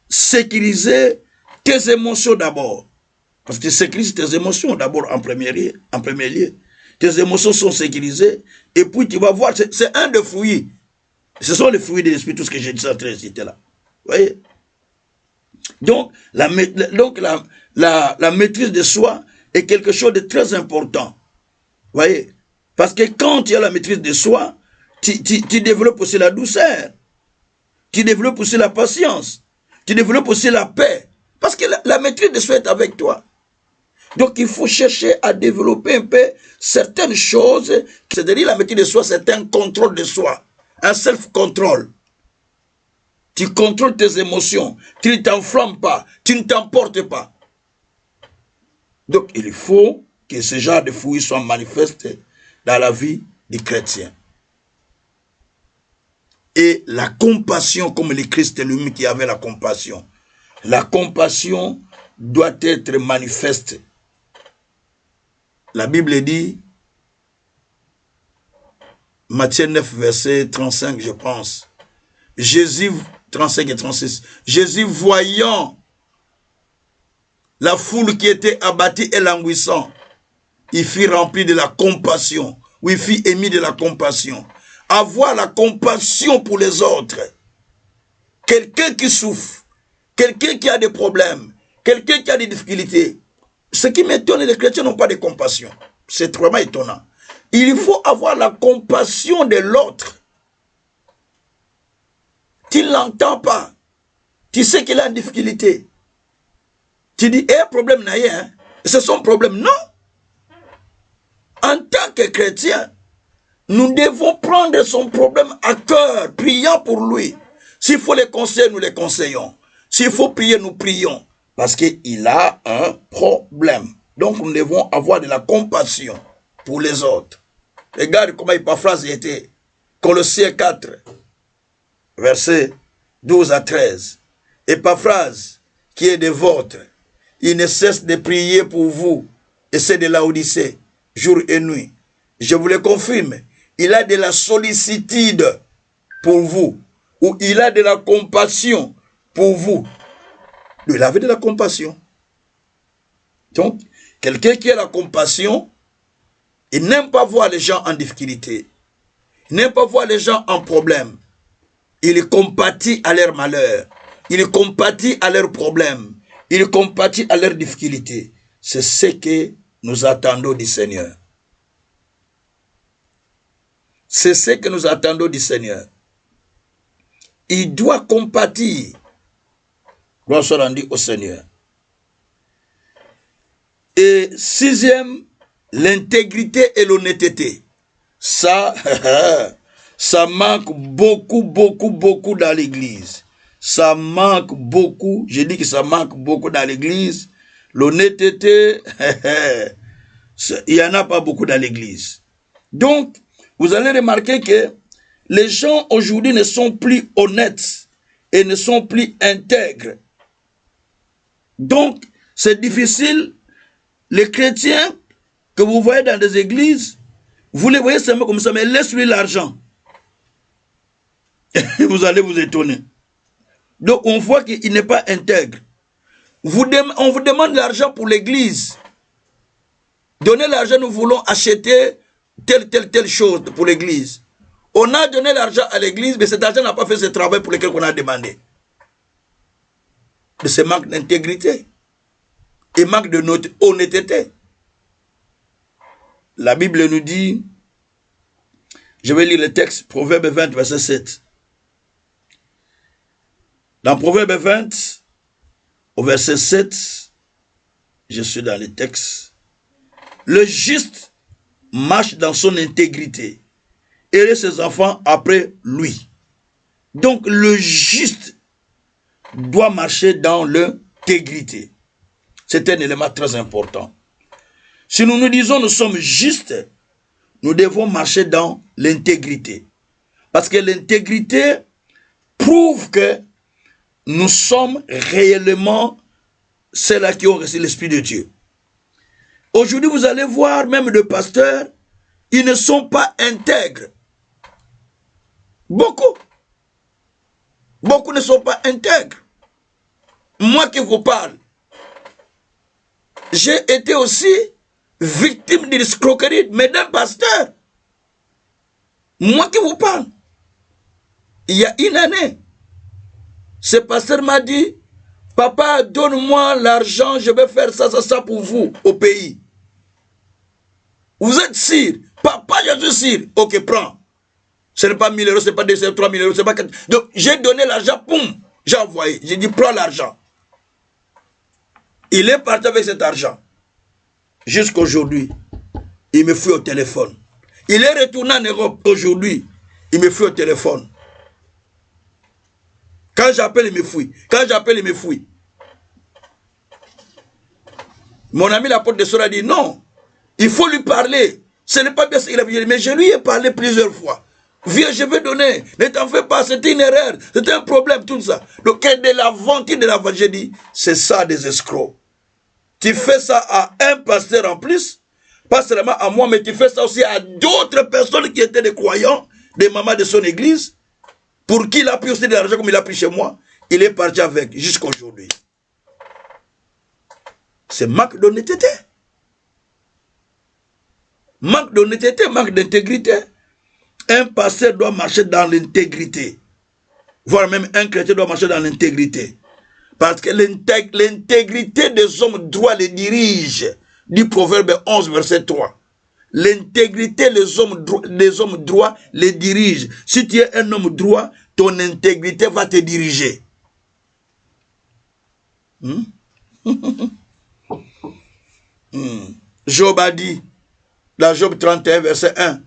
sécuriser tes émotions d'abord. Parce que tu sécurises tes émotions d'abord en premier lieu. Tes émotions sont sécurisées. Et puis tu vas voir, c'est un des fruits. Ce sont les fruits de l'esprit, tout ce que j'ai dit, ça citer là. Vous voyez? Donc, la maîtrise de soi est quelque chose de très important. Vous voyez? Parce que quand tu as la maîtrise de soi, tu développes aussi la douceur. Tu développes aussi la patience. Tu développes aussi la paix. Parce que la maîtrise de soi est avec toi. Donc il faut chercher à développer un peu certaines choses. C'est-à-dire la maîtrise de soi, c'est un contrôle de soi. Un self-control. Tu contrôles tes émotions. Tu ne t'enflammes pas. Tu ne t'emportes pas. Donc il faut que ce genre de fruits soient manifestés dans la vie du chrétien. Et la compassion, comme le Christ lui-même qui avait la compassion. La compassion doit être manifeste. La Bible dit, Matthieu 9, verset 35, je pense. Jésus, 35 et 36. Jésus, voyant la foule qui était abattue et languissant, il fut rempli de la compassion. Ou il fut émis de la compassion. Avoir la compassion pour les autres. Quelqu'un qui souffre, quelqu'un qui a des problèmes, quelqu'un qui a des difficultés. Ce qui m'étonne, les chrétiens n'ont pas de compassion. C'est vraiment étonnant. Il faut avoir la compassion de l'autre. Tu ne l'entends pas. Tu sais qu'il a une difficulté. Tu dis, problème n'a rien. Hein? C'est son problème. Non. En tant que chrétien, nous devons prendre son problème à cœur, priant pour lui. S'il faut les conseiller, nous les conseillons. S'il faut prier, nous prions. Parce qu'il a un problème. Donc nous devons avoir de la compassion pour les autres. Regarde comment il paraphrase était. Colossiens 4, versets 12 à 13. Épaphrase, qui est des vôtres, il ne cesse de prier pour vous, et c'est de Laodicée, jour et nuit. Je vous le confirme, il a de la sollicitude pour vous, ou il a de la compassion pour vous. Lui, il avait de la compassion. Donc, quelqu'un qui a la compassion, il n'aime pas voir les gens en difficulté. Il n'aime pas voir les gens en problème. Il compatit à leur malheur. Il compatit à leurs problèmes. Il compatit à leurs difficultés. C'est ce que nous attendons du Seigneur. C'est ce que nous attendons du Seigneur. Il doit compatir. Gloire soit rendue au Seigneur. Et sixième, l'intégrité et l'honnêteté. Ça, ça manque beaucoup dans l'église. Ça manque beaucoup. Je dis que ça manque beaucoup dans l'église. L'honnêteté, il n'y en a pas beaucoup dans l'église. Donc, vous allez remarquer que les gens aujourd'hui ne sont plus honnêtes et ne sont plus intègres. Donc, c'est difficile. Les chrétiens que vous voyez dans des églises, vous les voyez seulement comme ça, mais laisse-lui l'argent. Vous allez vous étonner. Donc, on voit qu'il n'est pas intègre. On vous demande l'argent pour l'église. Donnez l'argent, nous voulons acheter telle chose pour l'église. On a donné l'argent à l'église, mais cet argent n'a pas fait ce travail pour lequel on a demandé. De ce manque d'intégrité et manque de notre honnêteté. La Bible nous dit, je vais lire le texte, Proverbe 20, verset 7. Dans Proverbe 20, au verset 7, je suis dans le texte. Le juste marche dans son intégrité et ses enfants après lui. Donc le juste doit marcher dans l'intégrité. C'est un élément très important. Si nous nous disons nous sommes justes, nous devons marcher dans l'intégrité. Parce que l'intégrité prouve que nous sommes réellement ceux-là qui ont reçu l'Esprit de Dieu. Aujourd'hui, vous allez voir même des pasteurs, ils ne sont pas intègres. Beaucoup ne sont pas intègres. Moi qui vous parle, j'ai été aussi victime d'une escroquerie, mais d'un pasteur. Moi qui vous parle, il y a une année, ce pasteur m'a dit, papa, donne-moi l'argent, je vais faire ça pour vous, au pays. Vous êtes sûr? Papa, je suis sûr. Ok, prends. Ce n'est pas 1000 euros, ce n'est pas 200, 3000 euros, ce n'est pas 4. Donc, j'ai donné l'argent, boum, j'ai envoyé. J'ai dit, prends l'argent. Il est parti avec cet argent. Jusqu'aujourd'hui, il me fuit au téléphone. Il est retourné en Europe aujourd'hui, il me fuit au téléphone. Quand j'appelle, il me fuit. Quand j'appelle, il me fuit. Mon ami l'apôtre de Sora a dit non, il faut lui parler. Ce n'est pas bien ce qu'il a dit, mais je lui ai parlé plusieurs fois. Viens, je vais donner. Ne t'en fais pas, c'était une erreur, c'était un problème, tout ça. Donc, de la vente, de la vente, j'ai dit, c'est ça des escrocs. Tu fais ça à un pasteur en plus, pas seulement à moi, mais tu fais ça aussi à d'autres personnes qui étaient des croyants, des mamans de son église, pour qui il a pris aussi de l'argent comme il a pris chez moi. Il est parti avec jusqu'à aujourd'hui. C'est manque d'honnêteté. Manque d'honnêteté, manque d'intégrité. Un pasteur doit marcher dans l'intégrité. Voire même un chrétien doit marcher dans l'intégrité. Parce que l'intégrité des hommes droits les dirige. Du Proverbe 11, verset 3. L'intégrité des hommes droits les dirige. Si tu es un homme droit, ton intégrité va te diriger. Job a dit, dans Job 31, verset 1,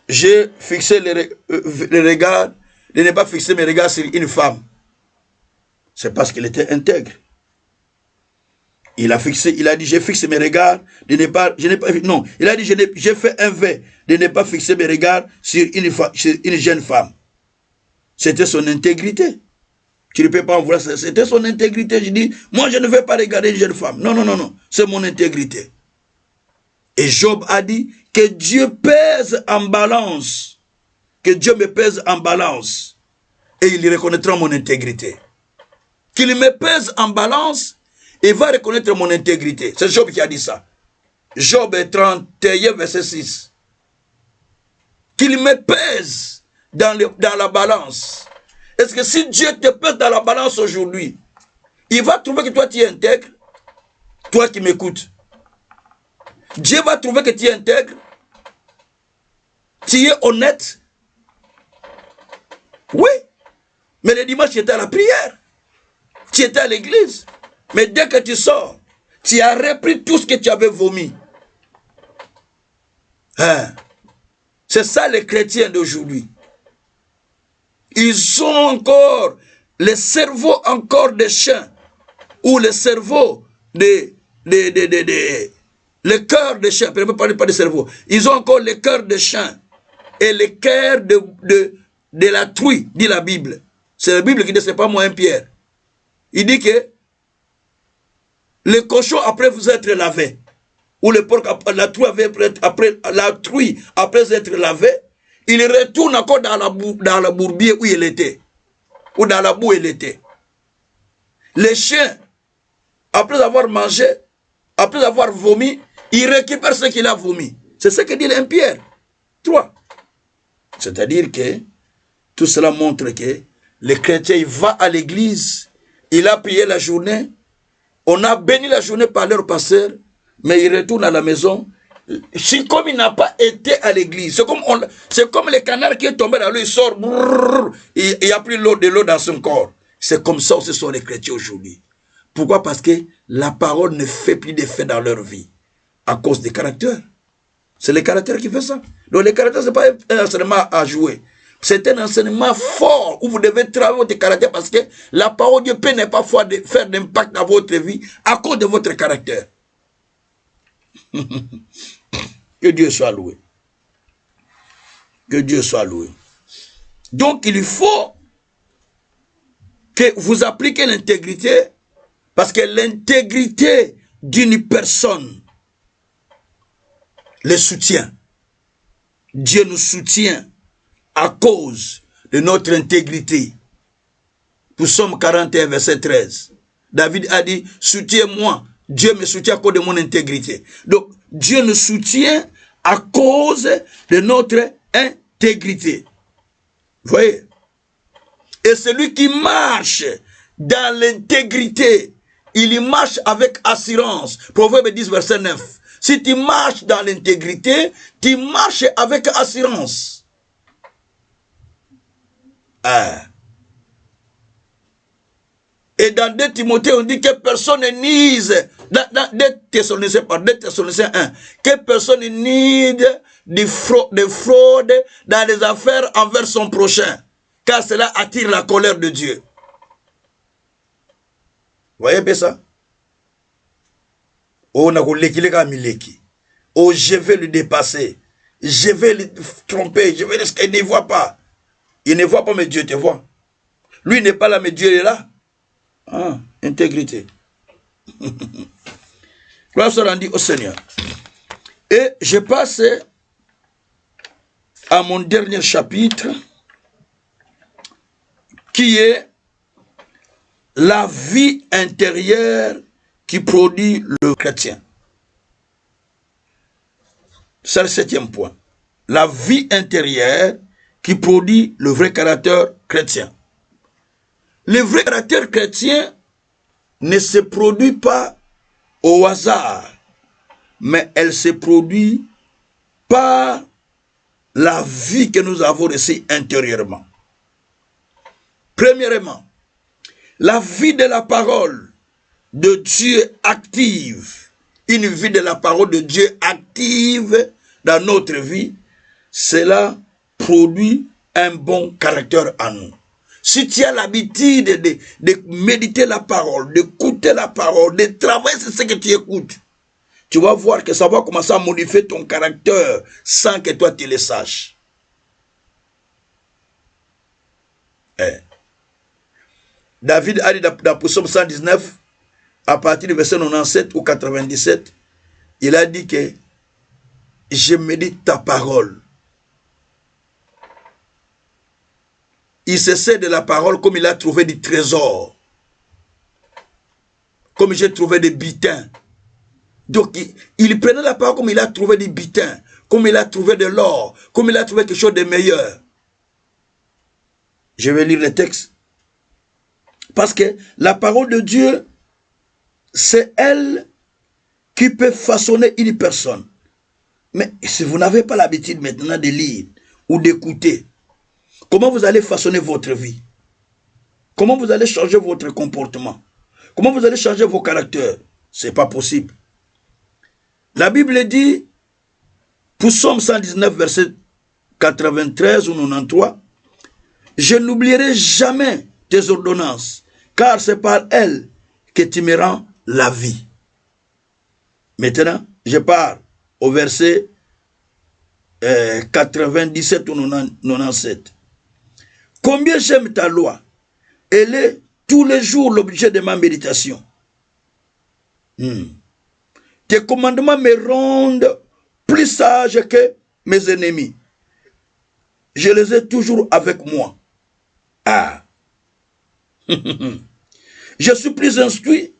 j'ai fixé les regards de ne pas fixer mes regards sur une femme? C'est parce qu'il était intègre. Il a dit, j'ai fixé mes regards, il a dit, j'ai fait un vœu de ne pas fixer mes regards sur une jeune femme. C'était son intégrité. Tu ne peux pas en voir, c'était son intégrité. Je dis, moi je ne vais pas regarder une jeune femme. Non, non, non, non, c'est mon intégrité. Et Job a dit que Dieu pèse en balance, que Dieu me pèse en balance, et il reconnaîtra mon intégrité. Qu'il me pèse en balance, il va reconnaître mon intégrité. C'est Job qui a dit ça. Job 31, verset 6. Qu'il me pèse dans la balance. Est-ce que si Dieu te pèse dans la balance aujourd'hui, il va trouver que toi tu es intègre? Toi qui m'écoutes. Dieu va trouver que tu es intègre? Tu es honnête? Oui. Mais le dimanche, tu étais à la prière. Tu étais à l'église. Mais dès que tu sors, tu as repris tout ce que tu avais vomi. Hein? C'est ça les chrétiens d'aujourd'hui. Ils ont encore le cerveau encore des chiens. Ou le cerveau le cœur des chiens. Je ne parle pas de cerveau. Ils ont encore le cœur des chiens. Et le cœur de la truie, dit la Bible. C'est la Bible qui dit, c'est pas moi, Pierre. Il dit que le cochon, après vous être lavé, ou le porc, la truie après être lavé, il retourne encore dans la bourbier où il était, ou dans la boue où il était. Les chiens, après avoir mangé, après avoir vomi, il récupère ce qu'il a vomi. C'est ce que dit Pierre 3. C'est-à-dire que tout cela montre que le chrétien, il va à l'église, il a prié la journée, on a béni la journée par leur pasteur, mais il retourne à la maison. Comme il n'a pas été à l'église, c'est comme le canard qui est tombé dans l'eau, il sort, brrr, il n'y a plus de l'eau dans son corps. C'est comme ça ce sont les chrétiens aujourd'hui. Pourquoi? Parce que la parole ne fait plus d'effet dans leur vie, à cause des caractères. C'est le caractère qui fait ça. Donc le caractère, ce n'est pas un enseignement à jouer. C'est un enseignement fort où vous devez travailler votre caractère parce que la parole de Dieu peut ne pas faire d'impact dans votre vie à cause de votre caractère. Que Dieu soit loué. Que Dieu soit loué. Donc il faut que vous appliquez l'intégrité parce que l'intégrité d'une personne le soutient. Dieu nous soutient à cause de notre intégrité. Psaume 41, verset 13. David a dit, soutiens-moi. Dieu me soutient à cause de mon intégrité. Donc, Dieu nous soutient à cause de notre intégrité. Vous voyez? Et celui qui marche dans l'intégrité, il y marche avec assurance. Proverbe 10, verset 9. Si tu marches dans l'intégrité, tu marches avec assurance. Et dans 2 Timothée, on dit que personne ne nise, dans 2 Thessaloniciens 1, que personne ne nise de fraude dans les affaires envers son prochain, car cela attire la colère de Dieu. Vous voyez bien ça? Oh, je vais le dépasser, je vais le tromper, il ne voit pas. Il ne voit pas, mais Dieu te voit. Lui n'est pas là, mais Dieu est là. Ah, intégrité. Gloire soit rendue au Seigneur. Et je passe à mon dernier chapitre, qui est la vie intérieure qui produit le chrétien. C'est le 7e point. La vie intérieure qui produit le vrai caractère chrétien. Le vrai caractère chrétien ne se produit pas au hasard, mais elle se produit par la vie que nous avons reçue intérieurement. Premièrement, la vie de la parole de Dieu active, une vie de la parole de Dieu active dans notre vie, cela produit un bon caractère en nous. Si tu as l'habitude de méditer la parole, d'écouter la parole, de travailler sur ce que tu écoutes, tu vas voir que ça va commencer à modifier ton caractère sans que toi tu le saches. David a dit dans Psaume 119, à partir du verset 97 ou 97, il a dit que je médite ta parole. Il se sert de la parole comme il a trouvé du trésor. Comme j'ai trouvé des butins. Donc il prenait la parole comme il a trouvé des butins. Comme il a trouvé de l'or. Comme il a trouvé quelque chose de meilleur. Je vais lire le texte. Parce que la parole de Dieu, c'est elle qui peut façonner une personne. Mais si vous n'avez pas l'habitude maintenant de lire ou d'écouter, comment vous allez façonner votre vie? Comment vous allez changer votre comportement? Comment vous allez changer vos caractères? Ce n'est pas possible. La Bible dit, pour Psaume 119, verset 93 ou 93, « Je n'oublierai jamais tes ordonnances, car c'est par elles que tu me rends la vie. » Maintenant, je pars au verset 97 ou 97. « Combien j'aime ta loi, elle est tous les jours l'objet de ma méditation. Tes commandements me rendent plus sage que mes ennemis. Je les ai toujours avec moi. Ah. Je suis plus instruit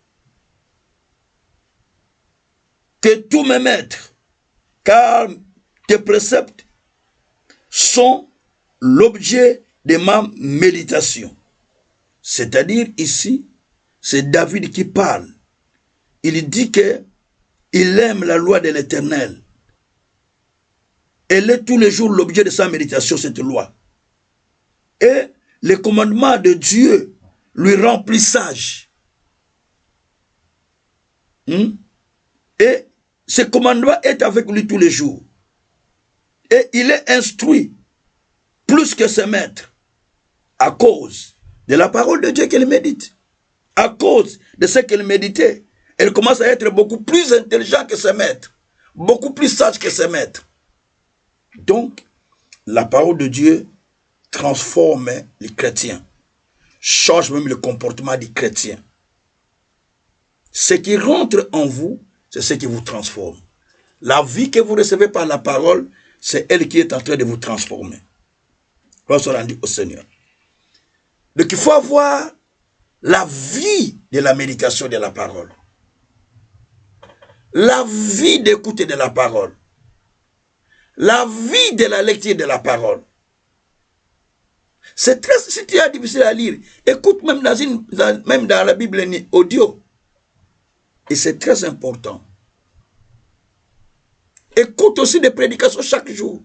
que tous mes maîtres, car tes préceptes sont l'objet de ma méditation. C'est-à-dire ici, c'est David qui parle. Il dit que il aime la loi de l'Éternel. Elle est tous les jours l'objet de sa méditation, cette loi. Et le commandement de Dieu lui rend plus sage. Et ce commandement est avec lui tous les jours. Et il est instruit plus que ses maîtres à cause de la parole de Dieu qu'elle médite. À cause de ce qu'elle méditait, elle commence à être beaucoup plus intelligente que ses maîtres, beaucoup plus sage que ses maîtres. Donc, la parole de Dieu transforme les chrétiens, change même le comportement des chrétiens. Ce qui rentre en vous, c'est ce qui vous transforme. La vie que vous recevez par la parole, c'est elle qui est en train de vous transformer. Gloire soit rendue au Seigneur. Donc il faut avoir la vie de la méditation de la parole. La vie d'écouter de la parole. La vie de la lecture de la parole. C'est très, si tu as difficile à lire, écoute même dans la Bible audio. Et c'est très important. Écoute aussi des prédications chaque jour.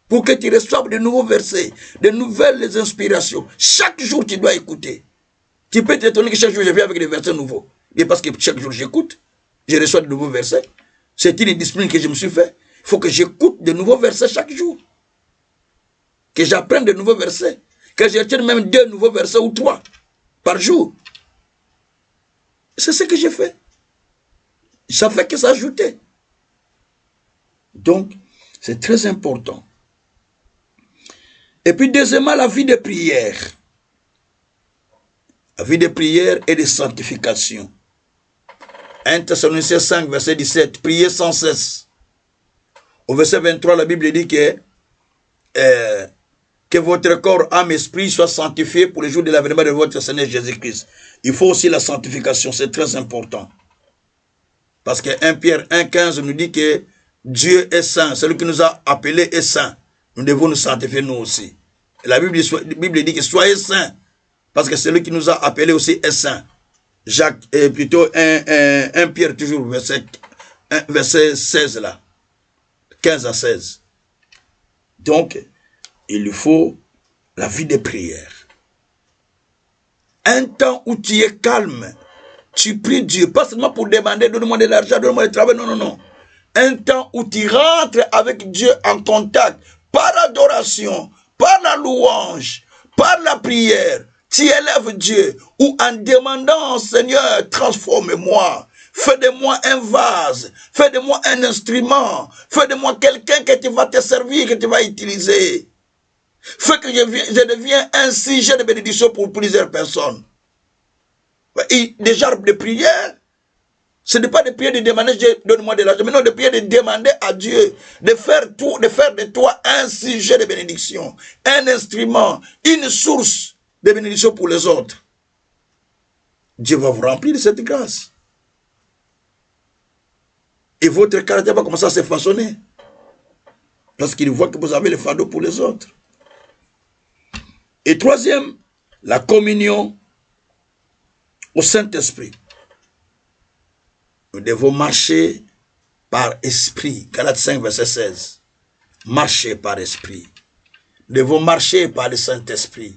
Pour que tu reçoives de nouveaux versets, de nouvelles inspirations. Chaque jour, tu dois écouter. Tu peux t'étonner que chaque jour, je viens avec des versets nouveaux. Et parce que chaque jour, j'écoute, je reçois de nouveaux versets. C'est une discipline que je me suis fait. Il faut que j'écoute de nouveaux versets chaque jour. Que j'apprenne de nouveaux versets. Que je retienne même 2 nouveaux versets ou 3 par jour. C'est ce que j'ai fait. Ça fait que s'ajouter. Donc, c'est très important. Et puis, deuxièmement, la vie de prière. La vie de prière et de sanctification. 1 Thessaloniciens 5, verset 17. Priez sans cesse. Au verset 23, la Bible dit que votre corps, âme, esprit soient sanctifiés pour le jour de l'avènement de votre Seigneur Jésus-Christ. Il faut aussi la sanctification, c'est très important. Parce que 1 Pierre 1,15 nous dit que Dieu est saint. Celui qui nous a appelés est saint. Nous devons nous sanctifier nous aussi. Et la Bible dit que soyez saints. Parce que celui qui nous a appelés aussi est saint. Jacques, plutôt 1 Pierre toujours, verset 16 là. 15 à 16. Donc, il faut la vie de prière. Un temps où tu es calme, tu pries Dieu, pas seulement pour demander, donne-moi de l'argent, donne-moi du travail, non, non, non. Un temps où tu rentres avec Dieu en contact, par l'adoration, par la louange, par la prière, tu élèves Dieu, ou en demandant, Seigneur, transforme-moi, fais de moi un vase, fais de moi un instrument, fais de moi quelqu'un que tu vas te servir, que tu vas utiliser. Fais que je deviens un sujet de bénédiction pour plusieurs personnes. Et des genres de prière, ce n'est pas de prière de demander, donne-moi de l'argent, mais non, de prière de demander à Dieu de faire de toi un sujet de bénédiction, un instrument, une source de bénédiction pour les autres. Dieu va vous remplir de cette grâce. Et votre caractère va commencer à se façonner. Parce qu'il voit que vous avez le fardeau pour les autres. Et troisième, la communion au Saint-Esprit. Nous devons marcher par esprit. Galates 5, verset 16. Marcher par esprit. Nous devons marcher par le Saint-Esprit.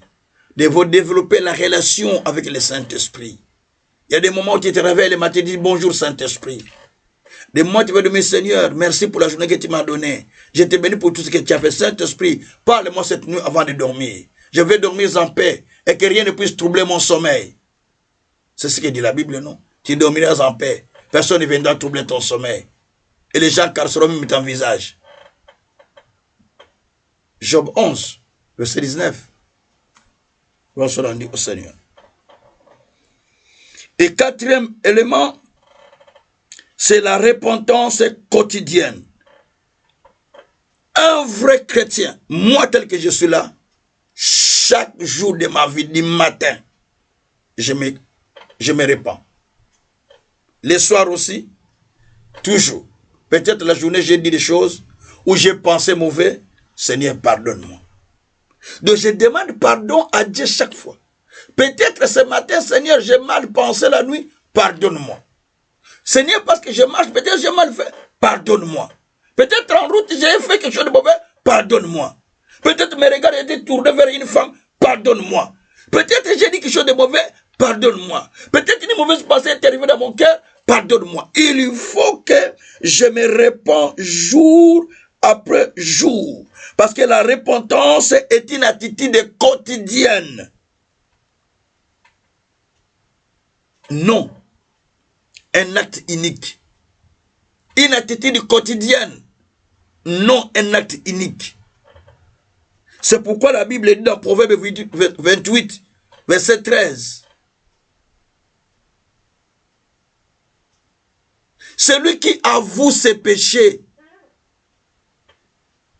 Nous devons développer la relation avec le Saint-Esprit. Il y a des moments où tu te réveilles le matin et dis bonjour Saint-Esprit. Des moments où tu vas dire Seigneur, merci pour la journée que tu m'as donnée. Je te bénis pour tout ce que tu as fait. Saint-Esprit, parle-moi cette nuit avant de dormir. Je vais dormir en paix et que rien ne puisse troubler mon sommeil. C'est ce que dit la Bible, non? Tu dormiras en paix. Personne ne viendra troubler ton sommeil. Et les gens caresseront même ton visage. Job 11, verset 19. Gloire soit rendue au Seigneur. Et quatrième élément, c'est la repentance quotidienne. Un vrai chrétien, moi tel que je suis là, chaque jour de ma vie, du matin, je me répands. Les soirs aussi, toujours. Peut-être la journée, j'ai dit des choses où j'ai pensé mauvais. Seigneur, pardonne-moi. Donc je demande pardon à Dieu chaque fois. Peut-être ce matin, Seigneur, j'ai mal pensé la nuit. Pardonne-moi. Seigneur, parce que je marche, peut-être j'ai mal fait. Pardonne-moi. Peut-être en route, j'ai fait quelque chose de mauvais. Pardonne-moi. Peut-être mes regards étaient tournés vers une femme. Pardonne-moi. Peut-être j'ai dit quelque chose de mauvais. Pardonne-moi. Peut-être une mauvaise pensée est arrivée dans mon cœur. Pardonne-moi. Il faut que je me réponds jour après jour. Parce que la repentance est une attitude quotidienne. Non. Un acte unique. Une attitude quotidienne. Non, un acte unique. C'est pourquoi la Bible dit dans Proverbe 28, verset 13. Celui qui avoue ses péchés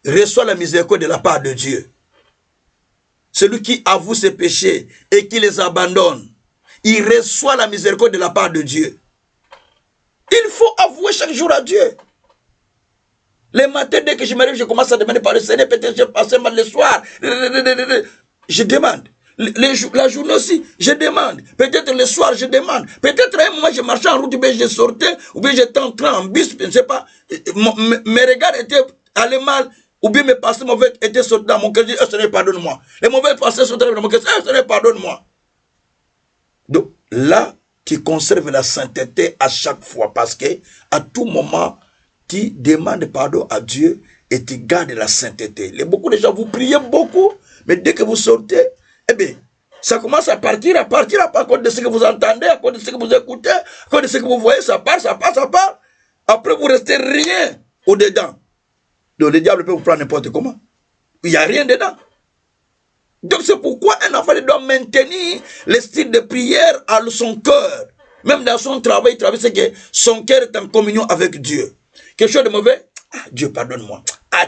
reçoit la miséricorde de la part de Dieu. Celui qui avoue ses péchés et qui les abandonne, il reçoit la miséricorde de la part de Dieu. Il faut avouer chaque jour à Dieu. Les matins, dès que je m'arrive, je commence à demander par le Seigneur, peut-être j'ai passé mal le soir. Je demande. La journée aussi, je demande. Peut-être le soir, je demande. Peut-être à un moment, je marchais en route, ou bien je sortais, ou bien j'étais en train en bus, je ne sais pas. Mes regards étaient allés mal, ou bien mes pensées mauvaises étaient sorties dans mon cœur. Je dis, Seigneur, pardonne-moi. Les mauvaises pensées sont dans mon cœur. Seigneur, pardonne-moi. Donc là, tu conserves la sainteté à chaque fois, parce que à tout moment, tu demandes pardon à Dieu et tu gardes la sainteté. Beaucoup de gens, vous priez beaucoup, mais dès que vous sortez, eh bien, ça commence à partir à cause de ce que vous entendez, à cause de ce que vous écoutez, à cause de ce que vous voyez, ça part. Après, vous restez rien au-dedans. Donc le diable peut vous prendre n'importe comment. Il n'y a rien dedans. Donc c'est pourquoi un enfant doit maintenir le style de prière à son cœur. Même dans son travail, c'est que son cœur est en communion avec Dieu. Quelque chose de mauvais, Dieu pardonne-moi.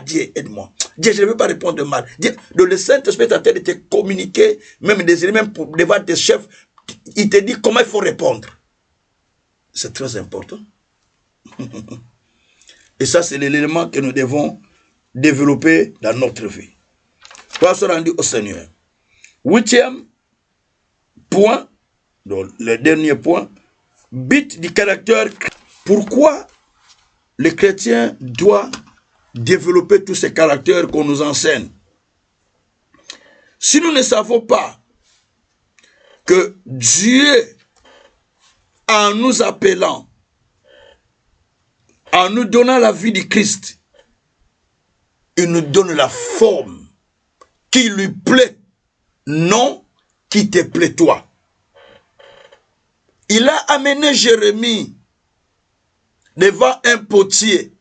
Dieu aide-moi. Dieu, je ne veux pas répondre de mal. Dieu, le Saint-Esprit est en train de te communiquer, même devant tes chefs, il te dit comment il faut répondre. C'est très important. Et ça, c'est l'élément que nous devons développer dans notre vie. Gloire soit rendue au Seigneur. 8e point, donc le dernier point, but du caractère. Pourquoi le chrétien doit développer tous ces caractères qu'on nous enseigne? Si nous ne savons pas que Dieu, en nous appelant, en nous donnant la vie du Christ, il nous donne la forme qui lui plaît, non qui te plaît toi. Il a amené Jérémie devant un potier.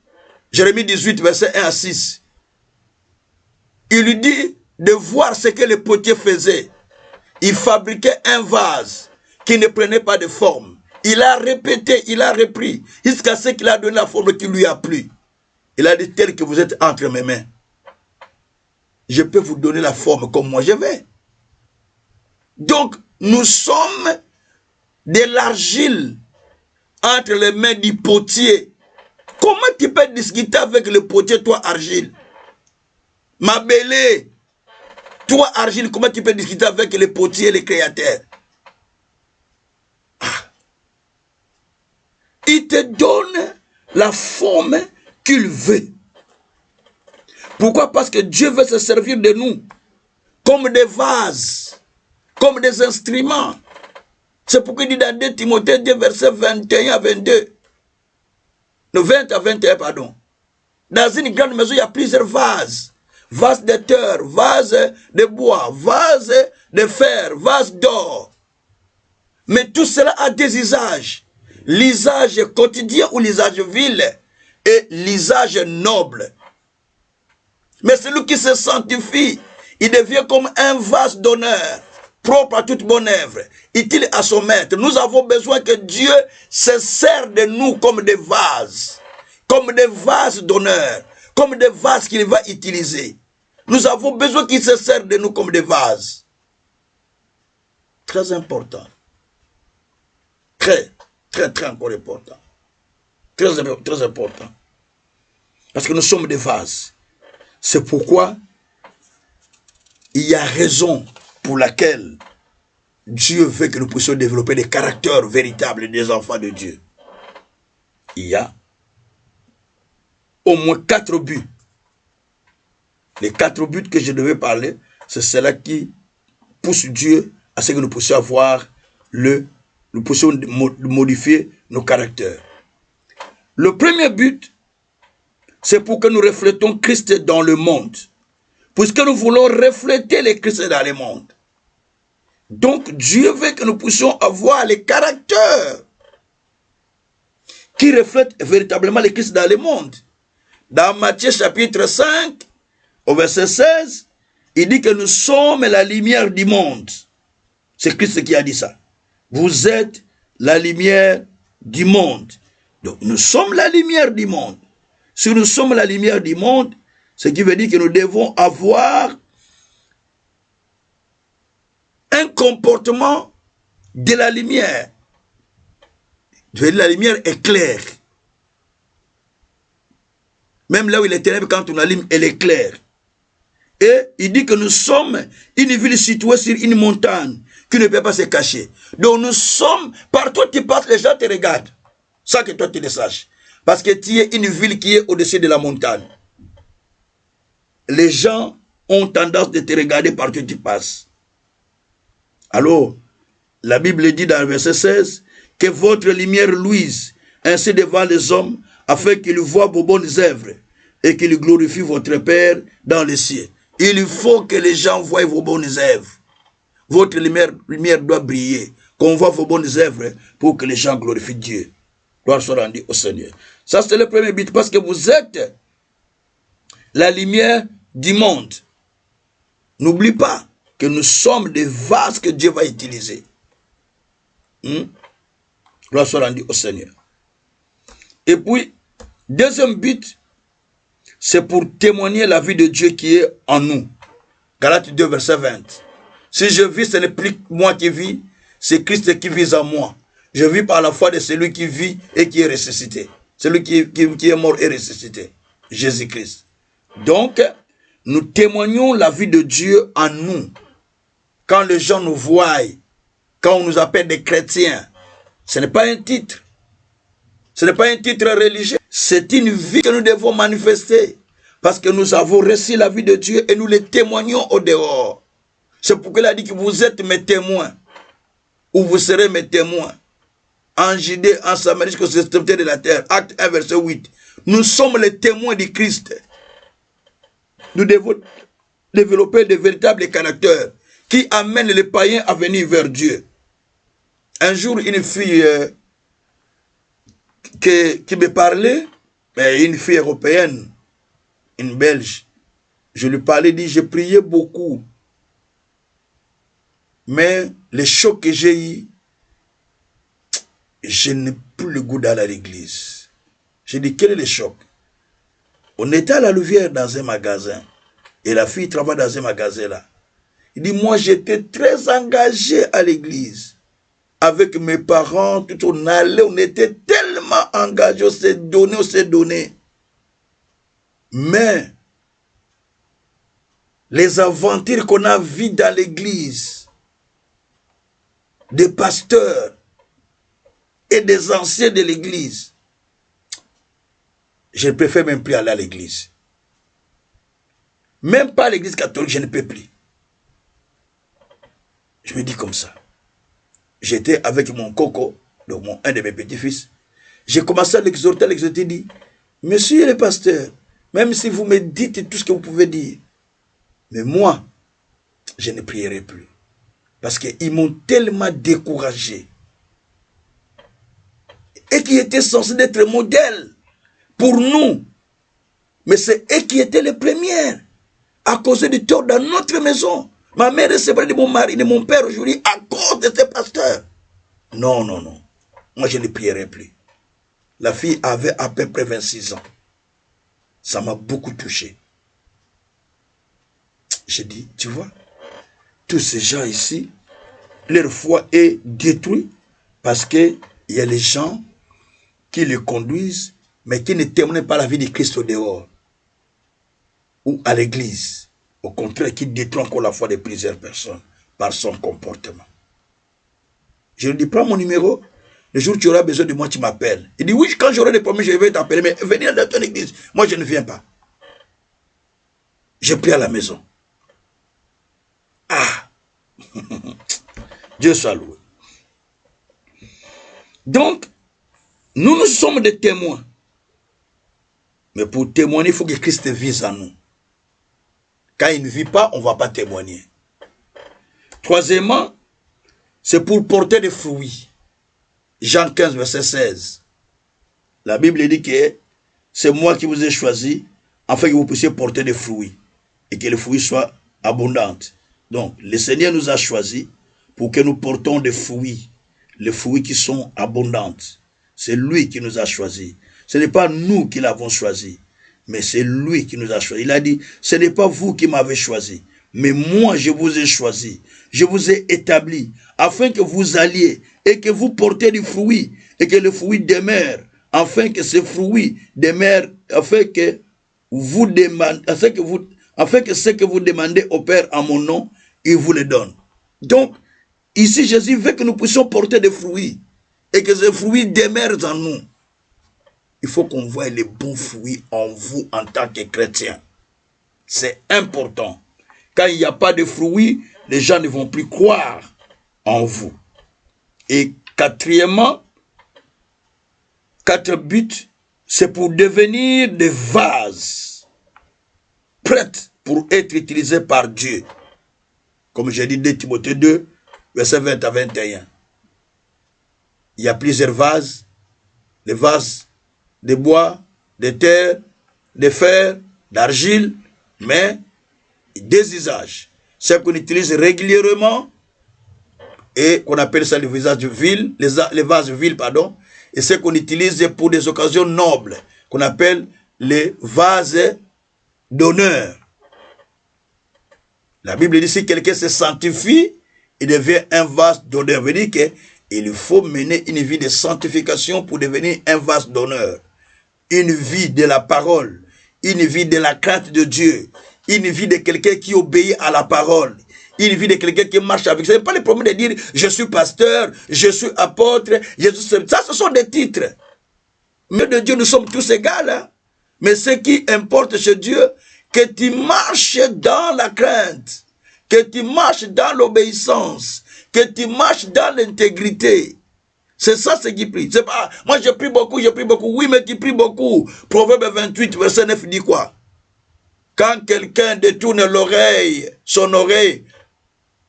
Jérémie 18, verset 1 à 6. Il lui dit de voir ce que le potier faisait. Il fabriquait un vase qui ne prenait pas de forme. Il a répété, il a repris, jusqu'à ce qu'il a donné la forme qui lui a plu. Il a dit, tel que vous êtes entre mes mains, je peux vous donner la forme comme moi je vais. Donc, nous sommes de l'argile entre les mains du potier. Comment tu peux discuter avec le potier, toi, argile? Ma belle, toi, argile, comment tu peux discuter avec le potier, le créateur? Il te donne la forme qu'il veut. Pourquoi? Parce que Dieu veut se servir de nous comme des vases, comme des instruments. C'est pourquoi il dit dans 2 Timothée 2, versets 21 à 22. Le 20 à 21, pardon. Dans une grande maison, il y a plusieurs vases. Vases de terre, vases de bois, vases de fer, vases d'or. Mais tout cela a des usages. L'usage quotidien ou l'usage vil et l'usage noble. Mais celui qui se sanctifie, il devient comme un vase d'honneur, propre à toute bonne œuvre, utile à son maître. Nous avons besoin que Dieu se serve de nous comme des vases d'honneur, comme des vases qu'il va utiliser. Nous avons besoin qu'il se serve de nous comme des vases. Très important. Très encore important. Très important. Parce que nous sommes des vases. C'est pourquoi il y a raison pour laquelle Dieu veut que nous puissions développer des caractères véritables des enfants de Dieu. Il y a au moins 4 buts. Les 4 buts que je devais parler, c'est cela qui pousse Dieu à ce que nous puissions avoir nous puissions modifier nos caractères. Le premier but, c'est pour que nous reflétons Christ dans le monde. Puisque nous voulons refléter le Christ dans le monde. Donc Dieu veut que nous puissions avoir les caractères qui reflètent véritablement le Christ dans le monde. Dans Matthieu chapitre 5, au verset 16, il dit que nous sommes la lumière du monde. C'est Christ qui a dit ça. Vous êtes la lumière du monde. Donc nous sommes la lumière du monde. Si nous sommes la lumière du monde, ce qui veut dire que nous devons avoir un comportement de la lumière. La lumière est claire. Même là où il est ténèbre, quand on allume, elle est claire. Et il dit que nous sommes une ville située sur une montagne qui ne peut pas se cacher. Donc nous sommes, partout où tu passes, les gens te regardent. Sans que toi tu le saches. Parce que tu es une ville qui est au-dessus de la montagne. Les gens ont tendance de te regarder partout où tu passes. Alors, la Bible dit dans le verset 16, que votre lumière luise ainsi devant les hommes, afin qu'ils voient vos bonnes œuvres et qu'ils glorifient votre Père dans les cieux. Il faut que les gens voient vos bonnes œuvres. Votre lumière doit briller, qu'on voit vos bonnes œuvres pour que les gens glorifient Dieu. Gloire soit rendue au Seigneur. Ça, c'est le premier but, parce que vous êtes la lumière du monde. N'oublie pas que nous sommes des vases que Dieu va utiliser. Gloire soit rendue au Seigneur. Et puis, deuxième but, c'est pour témoigner la vie de Dieu qui est en nous. Galates 2, verset 20. Si je vis, ce n'est plus moi qui vis, c'est Christ qui vit en moi. Je vis par la foi de celui qui vit et qui est ressuscité. Celui qui est mort et ressuscité. Jésus-Christ. Donc, nous témoignons la vie de Dieu en nous. Quand les gens nous voient, quand on nous appelle des chrétiens, ce n'est pas un titre. Ce n'est pas un titre religieux. C'est une vie que nous devons manifester. Parce que nous avons reçu la vie de Dieu et nous les témoignons au dehors. C'est pourquoi il a dit que vous êtes mes témoins. Ou vous serez mes témoins. En Judée, en Samarie, jusqu'aux extrémités de la terre. Acte 1, verset 8. Nous sommes les témoins du Christ. Nous devons développer de véritables caractères qui amènent les païens à venir vers Dieu. Un jour, une fille qui me parlait, une fille européenne, une Belge, je lui parlais, dit, j'ai prié beaucoup, mais le choc que j'ai eu, je n'ai plus le goût d'aller à l'église. J'ai dit, quel est le choc? On était à la Louvière dans un magasin, et la fille travaille dans un magasin là. Il dit, moi j'étais très engagé à l'église. Avec mes parents, tout on allait, on était tellement engagés, on s'est donné. Mais, les aventures qu'on a vues dans l'église, des pasteurs et des anciens de l'église, je ne préfère même plus aller à l'église. Même pas à l'église catholique, je ne peux plus. Je me dis comme ça. J'étais avec mon coco, donc un de mes petits-fils. J'ai commencé à l'exhorter, dit, monsieur le pasteur, même si vous me dites tout ce que vous pouvez dire, mais moi, je ne prierai plus. Parce qu'ils m'ont tellement découragé. Et qui étaient censés être modèles pour nous. Mais c'est eux qui étaient les premières à causer du tort dans notre maison. Ma mère est séparée de mon mari, de mon père aujourd'hui à cause de ces pasteurs. Non, non, non. Moi, je ne prierai plus. La fille avait à peu près 26 ans. Ça m'a beaucoup touché. J'ai dit, tu vois, tous ces gens ici, leur foi est détruite parce qu'il y a les gens qui les conduisent, mais qui ne témoignent pas la vie de Christ au dehors ou à l'église. Au contraire, qui détruit encore la foi de plusieurs personnes par son comportement. Je lui dis, prends mon numéro, le jour où tu auras besoin de moi, tu m'appelles. Il dit, oui, quand j'aurai des problèmes, je vais t'appeler, mais venir dans ton église, moi je ne viens pas. Je prie à la maison. Ah, Dieu soit loué. Donc, nous sommes des témoins. Mais pour témoigner, il faut que Christ vise en nous. Quand il ne vit pas, on ne va pas témoigner. Troisièmement, c'est pour porter des fruits. Jean 15, verset 16. La Bible dit que c'est moi qui vous ai choisi afin que vous puissiez porter des fruits et que les fruits soient abondants. Donc, le Seigneur nous a choisis pour que nous portons des fruits, les fruits qui sont abondants. C'est lui qui nous a choisis. Ce n'est pas nous qui l'avons choisi, mais c'est lui qui nous a choisis. Il a dit, ce n'est pas vous qui m'avez choisi, mais moi je vous ai choisi, je vous ai établi, afin que vous alliez et que vous portez du fruit, et que le fruit demeure, afin que ce fruit demeure, afin que ce que vous demandez au Père en mon nom, il vous le donne. Donc, ici Jésus veut que nous puissions porter des fruits, et que ces fruits demeurent en nous. Il faut qu'on voie les bons fruits en vous en tant que chrétien. C'est important. Quand il n'y a pas de fruits, les gens ne vont plus croire en vous. Et quatrièmement, 4 buts, c'est pour devenir des vases prêts pour être utilisés par Dieu. Comme j'ai dit 2 Timothée 2, verset 20 à 21. Il y a plusieurs vases, les vases de bois, de terre, de fer, d'argile, mais des usages. Ce qu'on utilise régulièrement et qu'on appelle ça les vases viles, les vases viles, pardon, et ce qu'on utilise pour des occasions nobles, qu'on appelle les vases d'honneur. La Bible dit si quelqu'un se sanctifie, il devient un vase d'honneur. Ça veut dire qu'il faut mener une vie de sanctification pour devenir un vase d'honneur. Une vie de la parole, une vie de la crainte de Dieu, une vie de quelqu'un qui obéit à la parole, une vie de quelqu'un qui marche avec. Ce n'est pas le problème de dire je suis pasteur, je suis apôtre, ça ce sont des titres. Mais de Dieu nous sommes tous égaux. Hein? Mais ce qui importe chez Dieu, que tu marches dans la crainte, que tu marches dans l'obéissance, que tu marches dans l'intégrité. C'est ça ce qui prie. C'est pas, moi je prie beaucoup, je prie beaucoup. Oui, mais tu pries beaucoup. Proverbe 28, verset 9 dit quoi? Quand quelqu'un détourne son oreille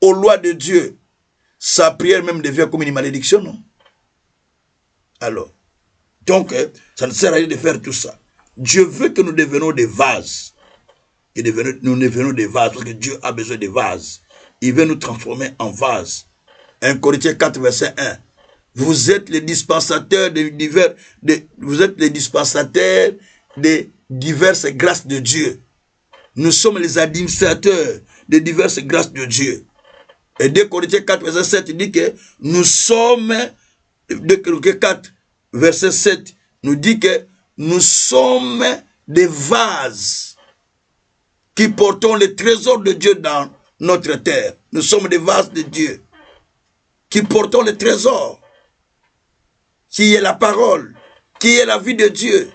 aux lois de Dieu, sa prière même devient comme une malédiction, non? Alors, donc, ça ne sert à rien de faire tout ça. Dieu veut que nous devenions des vases. Nous devenons des vases, parce que Dieu a besoin de vases. Il veut nous transformer en vases. 1 Corinthiens 4, verset 1. Vous êtes les dispensateurs des diverses grâces de Dieu. Nous sommes les administrateurs des diverses grâces de Dieu. Et 2 Corinthiens 4, verset 7 dit que nous sommes, 2 Corinthiens 4, verset 7 nous dit que nous sommes des vases qui portons les trésors de Dieu dans notre terre. Nous sommes des vases de Dieu qui portons les trésors, qui est la parole, qui est la vie de Dieu.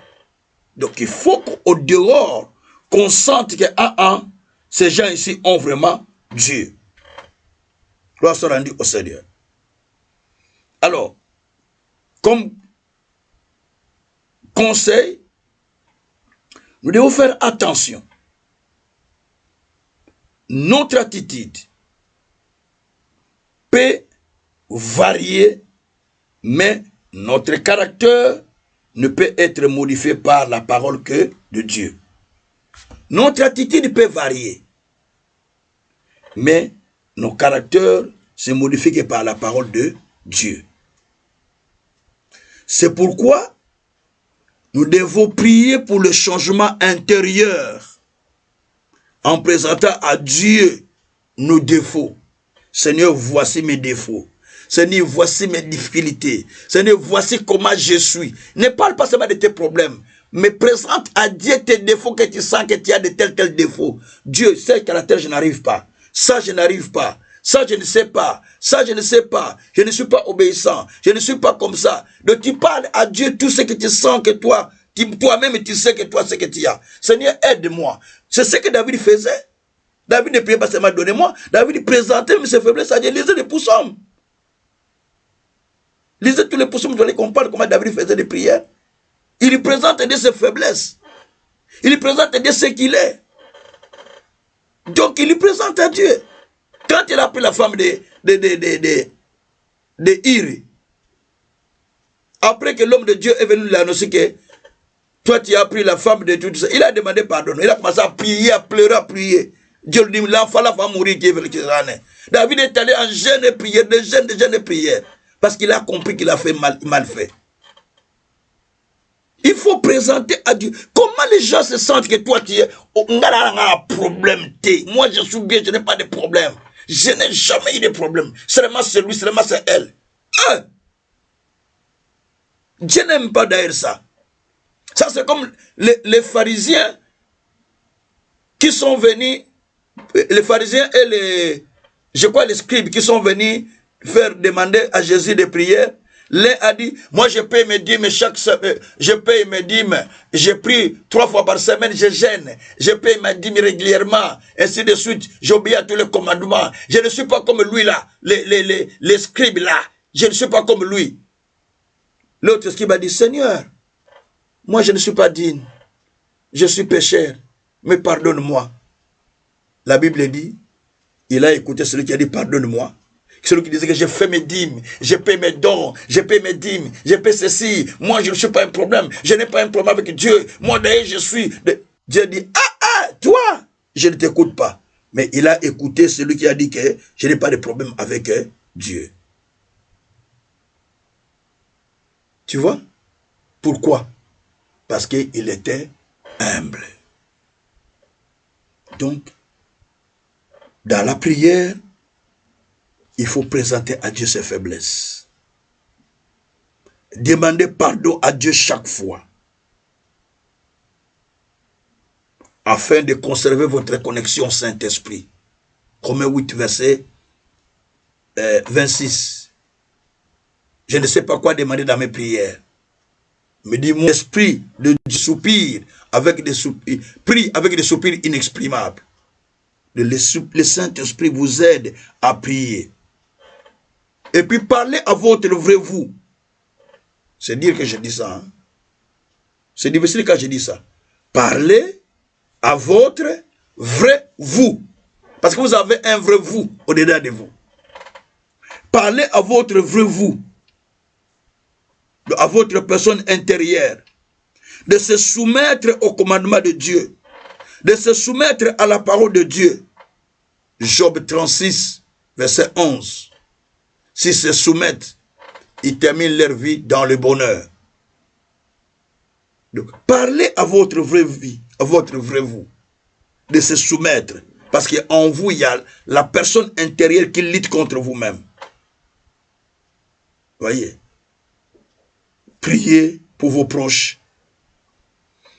Donc il faut qu'au dehors, qu'on sente que ces gens ici ont vraiment Dieu. Gloire soit rendue au Seigneur. Alors, comme conseil, nous devons faire attention. Notre attitude peut varier, mais notre caractère ne peut être modifié par la parole que de Dieu. Notre attitude peut varier, mais nos caractères se modifient que par la parole de Dieu. C'est pourquoi nous devons prier pour le changement intérieur en présentant à Dieu nos défauts. Seigneur, voici mes défauts. Seigneur, voici mes difficultés. Seigneur, voici comment je suis. Ne parle pas seulement de tes problèmes, mais présente à Dieu tes défauts que tu sens que tu as de tels défauts. Dieu, ce caractère, je n'arrive pas. Ça, je n'arrive pas. Ça, je ne sais pas. Ça, je ne sais pas. Je ne suis pas obéissant. Je ne suis pas comme ça. Donc, tu parles à Dieu tout ce que tu sens que toi-même, tu sais que toi, ce que tu as. Seigneur, aide-moi. C'est ce que David faisait. David ne priait pas seulement, donnez-moi. David présentait ses faiblesses à Dieu. Lisez les psaumes. Lisez tous les psaumes, vous allez comprendre comment David faisait des prières. Il lui présente de ses faiblesses. Il lui présente de ce qu'il est. Donc, il lui présente à Dieu. Quand il a pris la femme de Hiri, après que l'homme de Dieu est venu lui annoncer que toi tu as pris la femme de tout ça, il a demandé pardon. Il a commencé à prier, à pleurer, à prier. Dieu lui dit, l'enfant là va mourir. David est allé en jeûne et prière, de jeûne et prière, parce qu'il a compris qu'il a fait mal fait. Il faut présenter à Dieu. Comment les gens se sentent que toi tu es un problème? Moi je suis bien, je n'ai pas de problème. Je n'ai jamais eu de problème. Seulement c'est lui, seulement c'est elle. Dieu n'aime pas d'ailleurs ça. Ça c'est comme les pharisiens qui sont venus, les pharisiens et les scribes qui sont venus faire demander à Jésus de prière. L'un a dit, moi je paye mes dîmes chaque semaine, je paye mes dîmes, je prie 3 fois par semaine, je gêne, je paye mes dîmes régulièrement, ainsi de suite, j'obéis à tous les commandements. Je ne suis pas comme lui là, les scribes là, je ne suis pas comme lui. L'autre scribe a dit, Seigneur, moi je ne suis pas digne, je suis pécheur, mais pardonne-moi. La Bible dit, il a écouté celui qui a dit pardonne-moi. Celui qui disait que je fais mes dîmes, je paie mes dons, je paie mes dîmes, je paie ceci. Moi, je ne suis pas un problème. Je n'ai pas un problème avec Dieu. Moi, d'ailleurs, je suis... Dieu dit, toi, je ne t'écoute pas. Mais il a écouté celui qui a dit que je n'ai pas de problème avec Dieu. Tu vois? Pourquoi? Parce qu'il était humble. Donc, dans la prière, il faut présenter à Dieu ses faiblesses. Demandez pardon à Dieu chaque fois. Afin de conserver votre connexion au Saint-Esprit. Romains 8, verset 26. Je ne sais pas quoi demander dans mes prières. Mais dis mon esprit de soupir avec des soupirs, prie avec des soupirs inexprimables. Le Saint-Esprit vous aide à prier. Et puis parlez à votre vrai vous. C'est dire que je dis ça. Hein? C'est difficile quand je dis ça. Parlez à votre vrai vous. Parce que vous avez un vrai vous au-dedans de vous. Parlez à votre vrai vous, à votre personne intérieure, de se soumettre au commandement de Dieu, de se soumettre à la parole de Dieu. Job 36, verset 11. S'ils se soumettent, ils terminent leur vie dans le bonheur. Donc, parlez à votre vraie vie, à votre vrai vous, de se soumettre. Parce qu'en vous, il y a la personne intérieure qui lutte contre vous-même. Voyez. Priez pour vos proches.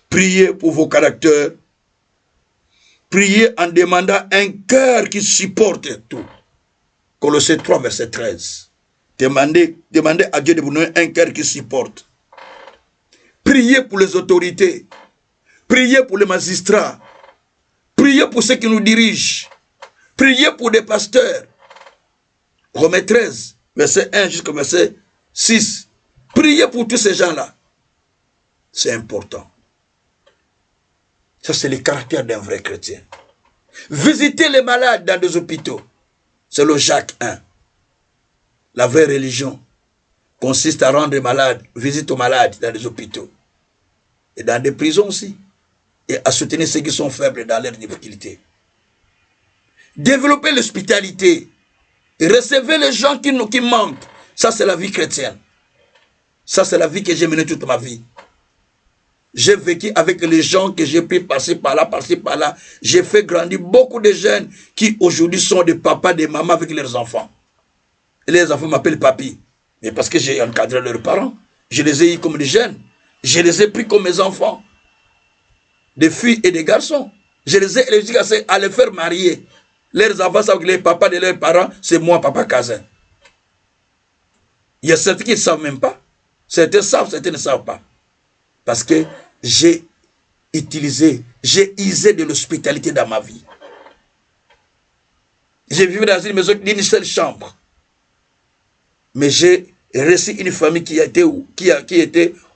Priez pour vos caractères. Priez en demandant un cœur qui supporte tout. Colossiens 3, verset 13. Demandez à Dieu de vous donner un cœur qui supporte. Priez pour les autorités. Priez pour les magistrats. Priez pour ceux qui nous dirigent. Priez pour des pasteurs. Romains 13, verset 1 jusqu'au verset 6. Priez pour tous ces gens-là. C'est important. Ça, c'est le caractère d'un vrai chrétien. Visitez les malades dans des hôpitaux. C'est le Jacques 1. La vraie religion consiste à rendre malades, visite aux malades dans des hôpitaux. Et dans des prisons aussi. Et à soutenir ceux qui sont faibles dans leurs difficultés. Développez l'hospitalité. Recevez les gens qui manquent. Ça, c'est la vie chrétienne. Ça, c'est la vie que j'ai menée toute ma vie. J'ai vécu avec les gens que j'ai pris passer par là, passer par là. J'ai fait grandir beaucoup de jeunes qui aujourd'hui sont des papas, des mamans avec leurs enfants. Et les enfants m'appellent papy. Mais parce que j'ai encadré leurs parents. Je les ai eus comme des jeunes. Je les ai pris comme mes enfants. Des filles et des garçons. Je les ai éduqués à les faire marier. Leurs enfants savent que les papas de leurs parents, c'est moi, papa Kazin. Il y a certains qui ne savent même pas. Certains savent, certains ne savent pas. Parce que j'ai usé de l'hospitalité dans ma vie. J'ai vécu dans une maison d'une seule chambre. Mais j'ai reçu une famille qui était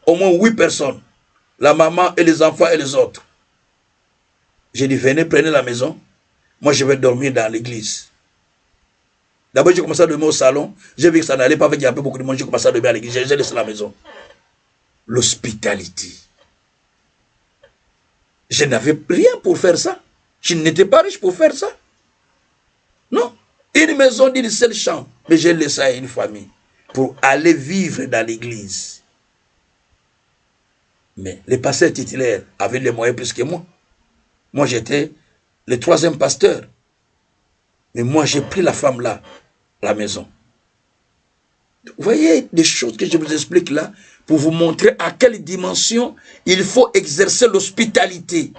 au moins 8 personnes. La maman et les enfants et les autres. J'ai dit, venez, prenez la maison. Moi, je vais dormir dans l'église. D'abord, j'ai commencé à dormir au salon. J'ai vu que ça n'allait pas avec, il y avait beaucoup de monde. J'ai commencé à dormir à l'église. J'ai laissé la maison. L'hospitalité. Je n'avais rien pour faire ça. Je n'étais pas riche pour faire ça. Non. Une maison d'une seule chambre. Mais j'ai laissé à une famille pour aller vivre dans l'église. Mais les pasteurs titulaires avaient les moyens plus que moi. Moi, j'étais le 3e pasteur. Mais moi, j'ai pris la femme là, à la maison. Vous voyez des choses que je vous explique là pour vous montrer à quelle dimension il faut exercer l'hospitalité.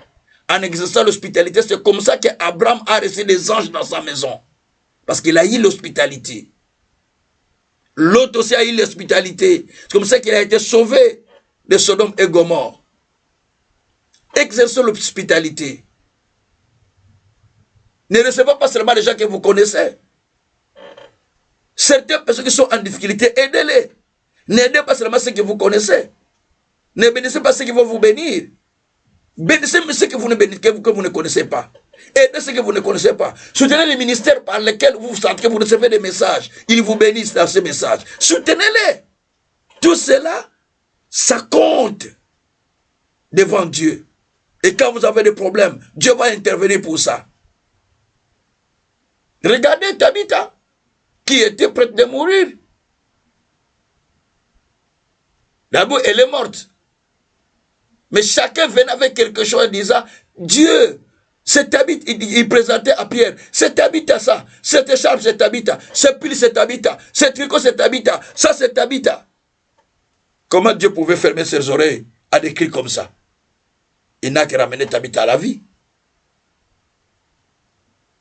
En exerçant l'hospitalité, c'est comme ça qu'Abraham a reçu des anges dans sa maison. Parce qu'il a eu l'hospitalité. L'autre aussi a eu l'hospitalité. C'est comme ça qu'il a été sauvé de Sodome et Gomorrhe. Exercez l'hospitalité. Ne recevez pas seulement les gens que vous connaissez. Certaines personnes qui sont en difficulté, aidez-les. N'aidez pas seulement ceux que vous connaissez. Ne bénissez pas ceux qui vont vous bénir. Bénissez ceux que vous ne connaissez pas. Aidez ceux que vous ne connaissez pas. Soutenez les ministères par lesquels vous sentez que vous recevez des messages. Ils vous bénissent dans ces messages. Soutenez-les. Tout cela, ça compte devant Dieu. Et quand vous avez des problèmes, Dieu va intervenir pour ça. Regardez Tabitha, qui était prête de mourir. D'abord, elle est morte. Mais chacun venait avec quelque chose en disant, Dieu, cette Tabitha, il présentait à Pierre, cette Tabitha ça, cette écharpe c'est Tabitha, ce pull c'est Tabitha, ce tricot c'est Tabitha, ça c'est Tabitha. Comment Dieu pouvait fermer ses oreilles à des cris comme ça? Il n'a qu'à ramener Tabitha à la vie.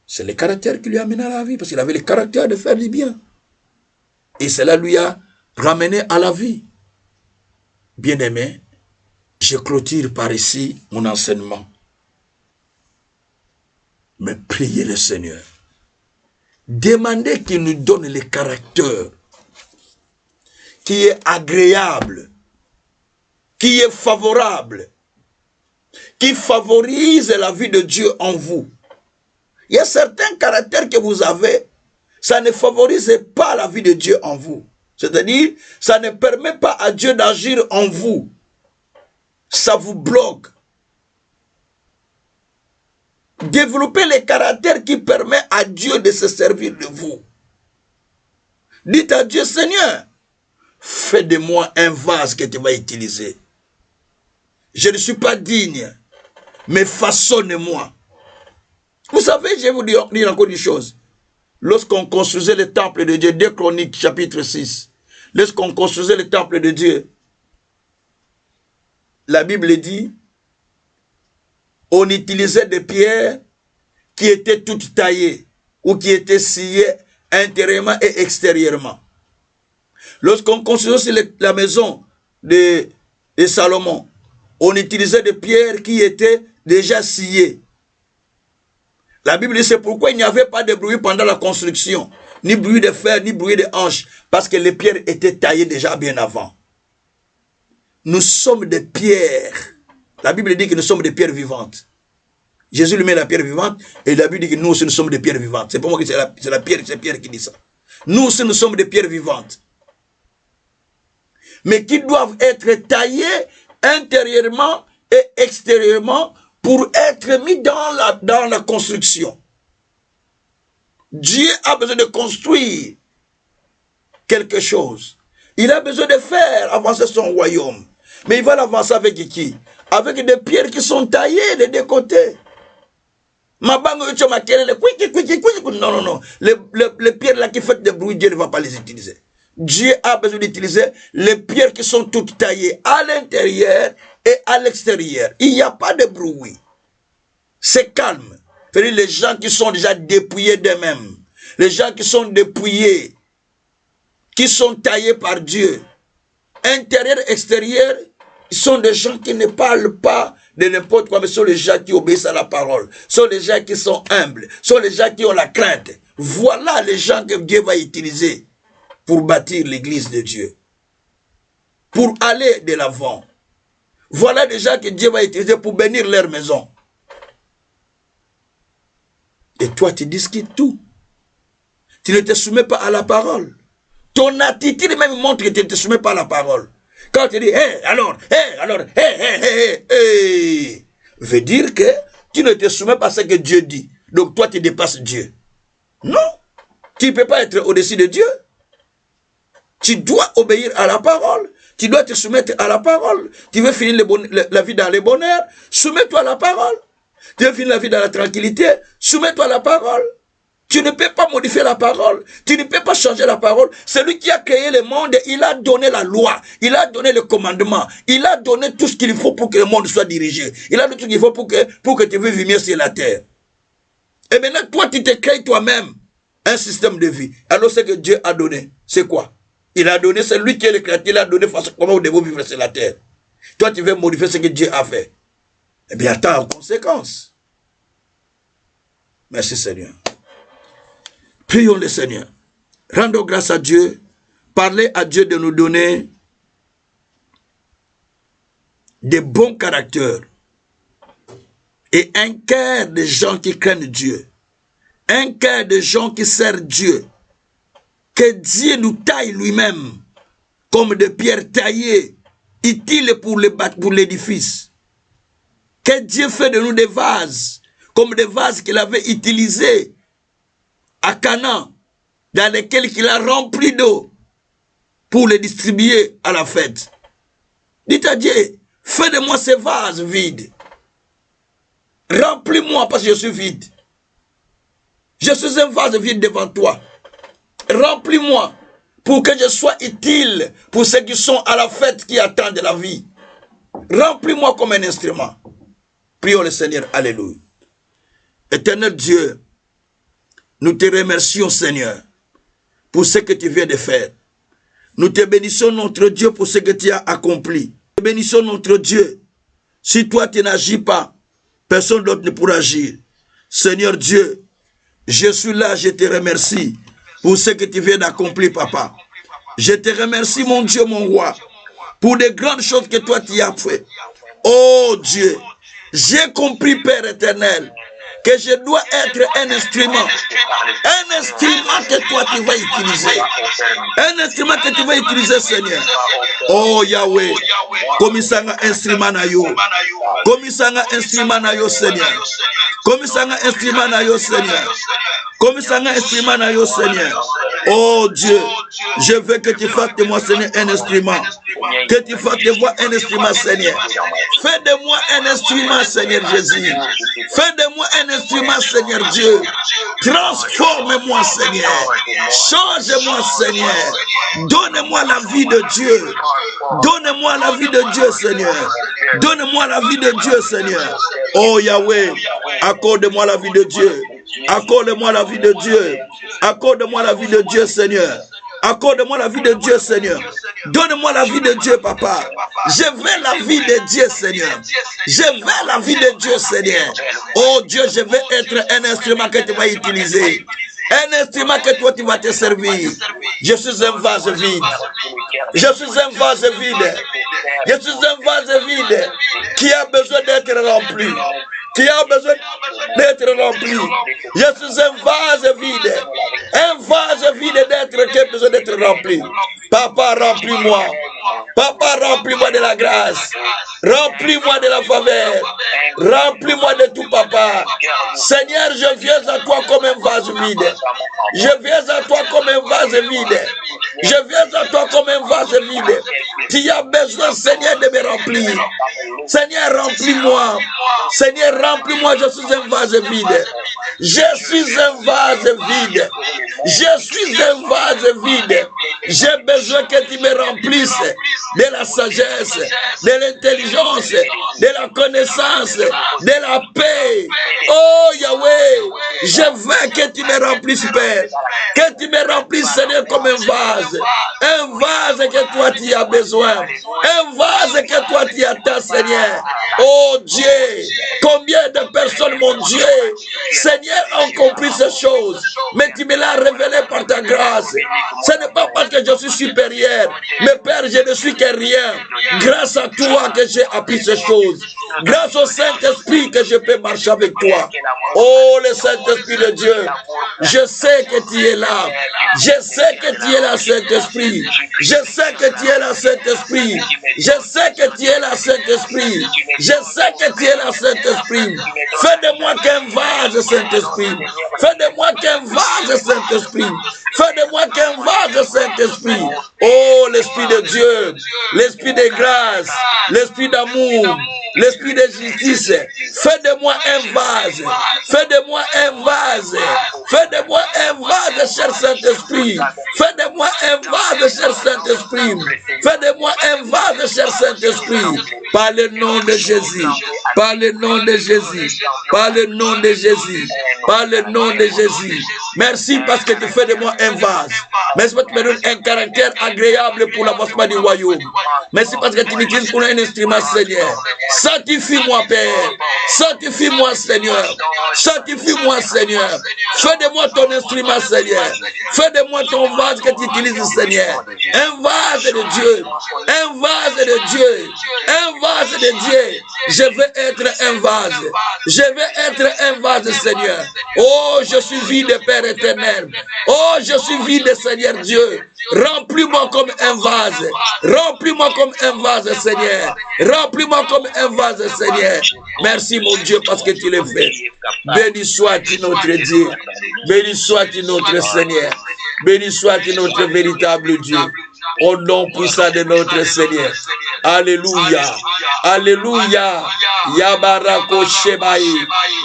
C'est le caractère qui lui a amené à la vie, parce qu'il avait le caractère de faire du bien. Et cela lui a ramené à la vie. Bien-aimé, je clôture par ici mon enseignement. Mais priez le Seigneur. Demandez qu'il nous donne le caractère qui est agréable, qui est favorable qui favorise la vie de Dieu en vous. Il y a certains caractères que vous avez, ça ne favorise pas la vie de Dieu en vous. C'est-à-dire, ça ne permet pas à Dieu d'agir en vous. Ça vous bloque. Développez les caractères qui permettent à Dieu de se servir de vous. Dites à Dieu, Seigneur, fais de moi un vase que tu vas utiliser. Je ne suis pas digne, mais façonne-moi. Vous savez, je vais vous dire encore une chose. Lorsqu'on construisait le temple de Dieu, 2 Chroniques chapitre 6, lorsqu'on construisait le temple de Dieu, la Bible dit, on utilisait des pierres qui étaient toutes taillées ou qui étaient sciées intérieurement et extérieurement. Lorsqu'on construisait la maison de Salomon, on utilisait des pierres qui étaient déjà sciées. La Bible dit c'est pourquoi il n'y avait pas de bruit pendant la construction, ni bruit de fer, ni bruit de hanches, parce que les pierres étaient taillées déjà bien avant. Nous sommes des pierres. La Bible dit que nous sommes des pierres vivantes. Jésus lui met la pierre vivante et la Bible dit que nous aussi nous sommes des pierres vivantes. C'est pas moi qui c'est la pierre, c'est Pierre qui dit ça. Nous aussi nous sommes des pierres vivantes. Mais qui doivent être taillées intérieurement et extérieurement pour être mis dans la construction. Dieu a besoin de construire quelque chose. Il a besoin de faire avancer son royaume. Mais il va l'avancer avec qui? Avec des pierres qui sont taillées des deux côtés. Non, non, non. Les pierres là qui font des bruits, Dieu ne va pas les utiliser. Dieu a besoin d'utiliser les pierres qui sont toutes taillées à l'intérieur et à l'extérieur. Il n'y a pas de bruit. C'est calme. Les gens qui sont déjà dépouillés d'eux-mêmes, les gens qui sont dépouillés, qui sont taillés par Dieu, intérieur, extérieur, ils sont des gens qui ne parlent pas de n'importe quoi, mais sont les gens qui obéissent à la parole, sont les gens qui sont humbles, sont les gens qui ont la crainte. Voilà les gens que Dieu va utiliser pour bâtir l'église de Dieu, pour aller de l'avant. Voilà des gens que Dieu va utiliser pour bénir leur maison. Et toi, tu discutes tout. Tu ne te soumets pas à la parole. Ton attitude même montre que tu ne te soumets pas à la parole. Quand tu dis, veut dire que tu ne te soumets pas à ce que Dieu dit. Donc toi, tu dépasses Dieu. Non. Tu ne peux pas être au-dessus de Dieu. Tu dois obéir à la parole. Tu dois te soumettre à la parole. Tu veux finir la vie dans le bonheur, soumets-toi à la parole. Tu veux finir la vie dans la tranquillité, soumets-toi à la parole. Tu ne peux pas modifier la parole. Tu ne peux pas changer la parole. Celui qui a créé le monde, il a donné la loi. Il a donné le commandement. Il a donné tout ce qu'il faut pour que le monde soit dirigé. Il a donné tout ce qu'il faut pour que tu vives mieux sur la terre. Et maintenant, toi, tu te crées toi-même un système de vie. Alors, ce que Dieu a donné, c'est quoi? Il a donné, c'est lui qui est le créateur, il a donné façon comment vous devez vivre sur la terre. Toi, tu veux modifier ce que Dieu a fait. Eh bien, attends en conséquence. Merci Seigneur. Prions le Seigneur. Rendons grâce à Dieu. Parlez à Dieu de nous donner des bons caractères et un cœur de gens qui craignent Dieu. Un cœur de gens qui servent Dieu. Que Dieu nous taille lui-même comme des pierres taillées, utiles pour l'édifice. Que Dieu fait de nous des vases, comme des vases qu'il avait utilisés à Canaan, dans lesquels il a rempli d'eau pour les distribuer à la fête. Dites à Dieu, fais de moi ces vases vides. Remplis-moi parce que je suis vide. Je suis un vase vide devant toi. Remplis-moi pour que je sois utile pour ceux qui sont à la fête qui attendent la vie. Remplis-moi comme un instrument. Prions le Seigneur. Alléluia. Éternel Dieu, nous te remercions Seigneur pour ce que tu viens de faire. Nous te bénissons notre Dieu pour ce que tu as accompli. Nous te bénissons notre Dieu. Si toi tu n'agis pas, personne d'autre ne pourra agir. Seigneur Dieu, je suis là, je te remercie pour ce que tu viens d'accomplir, Papa. Je te remercie, mon Dieu, mon roi, pour les grandes choses que toi tu as fait. Oh Dieu, J'ai compris, Père éternel, que je dois être un instrument. Un instrument que toi tu vas utiliser. Un instrument que tu vas utiliser, Seigneur. Oh Yahweh, comme ça un instrument na yo. Comme ça un instrument na yo, Seigneur. Comme ça un instrument na yo, Seigneur. Comme ça un instrument na yo, Seigneur. Oh Dieu, je veux que tu fasses de moi, Seigneur, un instrument. Que tu fasses de moi un instrument, Seigneur. Fais de moi un instrument, Seigneur Jésus. Fais de moi un instrument, Seigneur Dieu. Transforme-moi, Seigneur. Change-moi, Seigneur. Donne-moi la vie de Dieu. Donne-moi la vie de Dieu, Seigneur. Donne-moi la vie de Dieu, Seigneur. Oh Yahweh, accorde-moi la vie de Dieu. Accorde-moi la vie de Dieu. Accorde-moi la vie de Dieu, Seigneur. Accorde-moi la vie de Dieu, Seigneur. Donne-moi la vie de Dieu, Papa. Je veux la vie de Dieu, Seigneur. Je veux la vie de Dieu, Seigneur. Oh Dieu, je veux être un instrument que tu vas utiliser. Un instrument que toi, tu vas te servir. Je suis un vase vide. Je suis un vase vide. Je suis un vase vide qui a besoin d'être rempli. Qui a besoin d'être rempli. Je suis un vase vide. Un vase vide qui a besoin d'être rempli. Papa, remplis-moi. Papa, remplis-moi de la grâce. Remplis-moi de la faveur. Remplis-moi de tout, Papa. Seigneur, je viens à toi comme un vase vide. Je viens à toi comme un vase vide. Je viens à toi comme un vase vide. Tu as besoin, Seigneur, de me remplir. Seigneur, remplis-moi. Seigneur, remplis-moi. Je suis un vase vide. Je suis un vase vide. Je suis un vase vide. J'ai besoin que tu me remplisses de la sagesse, de l'intelligence, de la connaissance, de la paix. Oh Yahweh, je veux que tu me remplisses, Père. Que tu me remplisses, Seigneur, comme un vase. Un vase que toi tu as besoin. Un vase que toi tu attends, Seigneur. Oh Dieu, combien de personnes, mon Dieu, Seigneur, ont compris ces choses, mais tu me l'as révélé par ta grâce. Ce n'est pas parce que je suis supérieur, mais Père, je ne suis que rien. Grâce à toi que j'ai appris ces choses. Grâce au Saint-Esprit que je peux marcher avec toi. Oh, le Saint-Esprit de Dieu, je sais que tu es là. Je sais que tu es là, Saint-Esprit. Je sais que tu es là, Saint-Esprit. Je sais que tu es là, Saint-Esprit. Je sais que tu es là, Saint-Esprit. Fais de moi qu'un vase, Saint-Esprit. Fais de moi qu'un vase, Saint-Esprit. Fais de moi qu'un vase, Saint-Esprit. Oh, l'Esprit de Dieu, l'Esprit de grâce, l'Esprit d'amour, l'Esprit de justice. Fais de moi un vase. Fais de moi un vase. Fais de moi un vase, cher Saint-Esprit. Fais de moi un vase, cher Saint-Esprit. Fais de moi un vase, cher Saint-Esprit. Par le nom de Jésus. Par le nom de Jésus. Par le nom de Jésus. Par le nom de Jésus. Merci parce que tu fais de moi un vase. Merci parce que tu me donnes un caractère agréable pour l'avancement du royaume. Merci parce que tu m'utilises pour un instrument, Seigneur. Sanctifie-moi, Père. Sanctifie-moi, Seigneur. Sanctifie-moi, Seigneur. Fais de moi ton instrument, Seigneur. Fais de moi ton vase que tu utilises, Seigneur. Un vase de Dieu. Un vase de Dieu. Un vase de Dieu. Je veux être un vase. Je veux être un vase, Seigneur. Oh, je suis vide, Père éternel. Oh, je suis vide, Seigneur Dieu. Remplis-moi comme un vase. Remplis-moi comme un vase, Seigneur. Remplis-moi comme un vase, Seigneur. Merci, mon Dieu, parce que tu l'as fait. Béni soit-tu notre Dieu. Béni soit-tu notre Seigneur. Béni soit-tu notre véritable Dieu. Au nom puissant de notre Seigneur. Alléluia. Alléluia. Yabarako Shebai.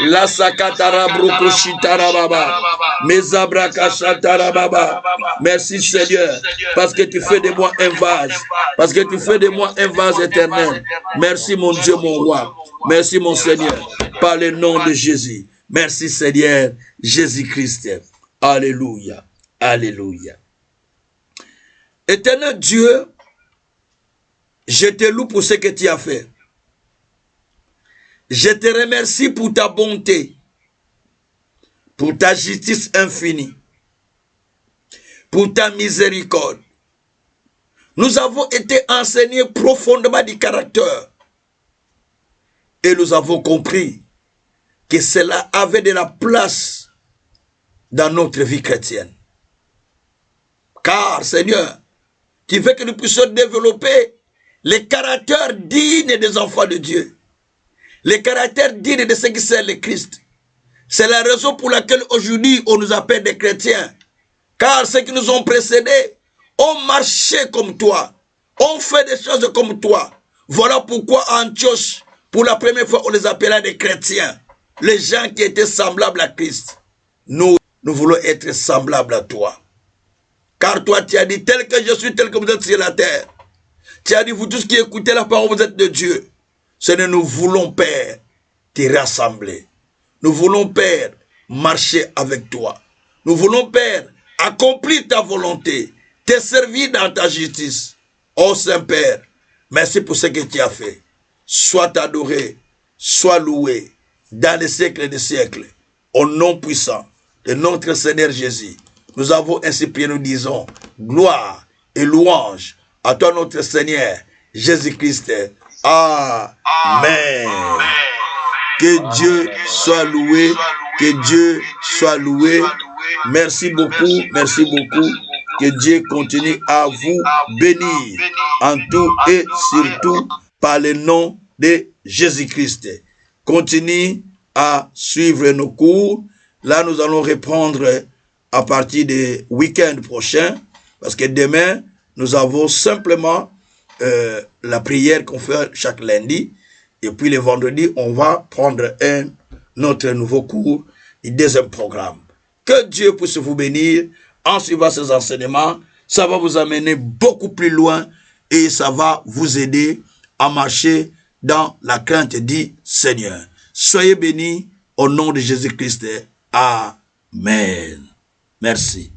La sakatara broko shitara baba. Mezabraka shatara baba. Merci Seigneur. Parce que tu fais de moi un vase. Parce que tu fais de moi un vase éternel. Merci mon Dieu, mon roi. Merci mon Seigneur. Par le nom de Jésus. Merci Seigneur. Jésus-Christ. Alléluia. Alléluia. Éternel Dieu, je te loue pour ce que tu as fait. Je te remercie pour ta bonté, pour ta justice infinie, pour ta miséricorde. Nous avons été enseignés profondément du caractère Et nous avons compris que cela avait de la place dans notre vie chrétienne. Car, Seigneur, tu veux que nous puissions développer les caractères dignes des enfants de Dieu. Les caractères dignes de ceux qui servent le Christ. C'est la raison pour laquelle aujourd'hui on nous appelle des chrétiens. Car ceux qui nous ont précédés ont marché comme toi, ont fait des choses comme toi. Voilà pourquoi à Antioche, pour la première fois, on les appela des chrétiens. Les gens qui étaient semblables à Christ. Nous voulons être semblables à toi. Car toi, tu as dit, tel que je suis, tel que vous êtes sur la terre. Tu as dit, vous tous qui écoutez la parole, vous êtes de Dieu. Seigneur, nous voulons, Père, te rassembler. Nous voulons, Père, marcher avec toi. Nous voulons, Père, accomplir ta volonté, te servir dans ta justice. Oh Saint-Père, merci pour ce que tu as fait. Sois adoré, sois loué, dans les siècles des siècles. Au nom puissant de notre Seigneur Jésus, nous avons ainsi prié, nous disons, gloire et louange à toi notre Seigneur Jésus-Christ. Amen. Que Dieu soit loué, que Dieu soit loué. Merci beaucoup, merci beaucoup. Que Dieu continue à vous bénir en tout et surtout par le nom de Jésus-Christ. Continue à suivre nos cours. Là, nous allons reprendre à partir du week-end prochain, parce que demain, nous avons simplement la prière qu'on fait chaque lundi, et puis le vendredi, on va prendre notre nouveau cours, le deuxième programme. Que Dieu puisse vous bénir en suivant ces enseignements. Ça va vous amener beaucoup plus loin et ça va vous aider à marcher dans la crainte du Seigneur. Soyez bénis au nom de Jésus-Christ. Amen. Merci.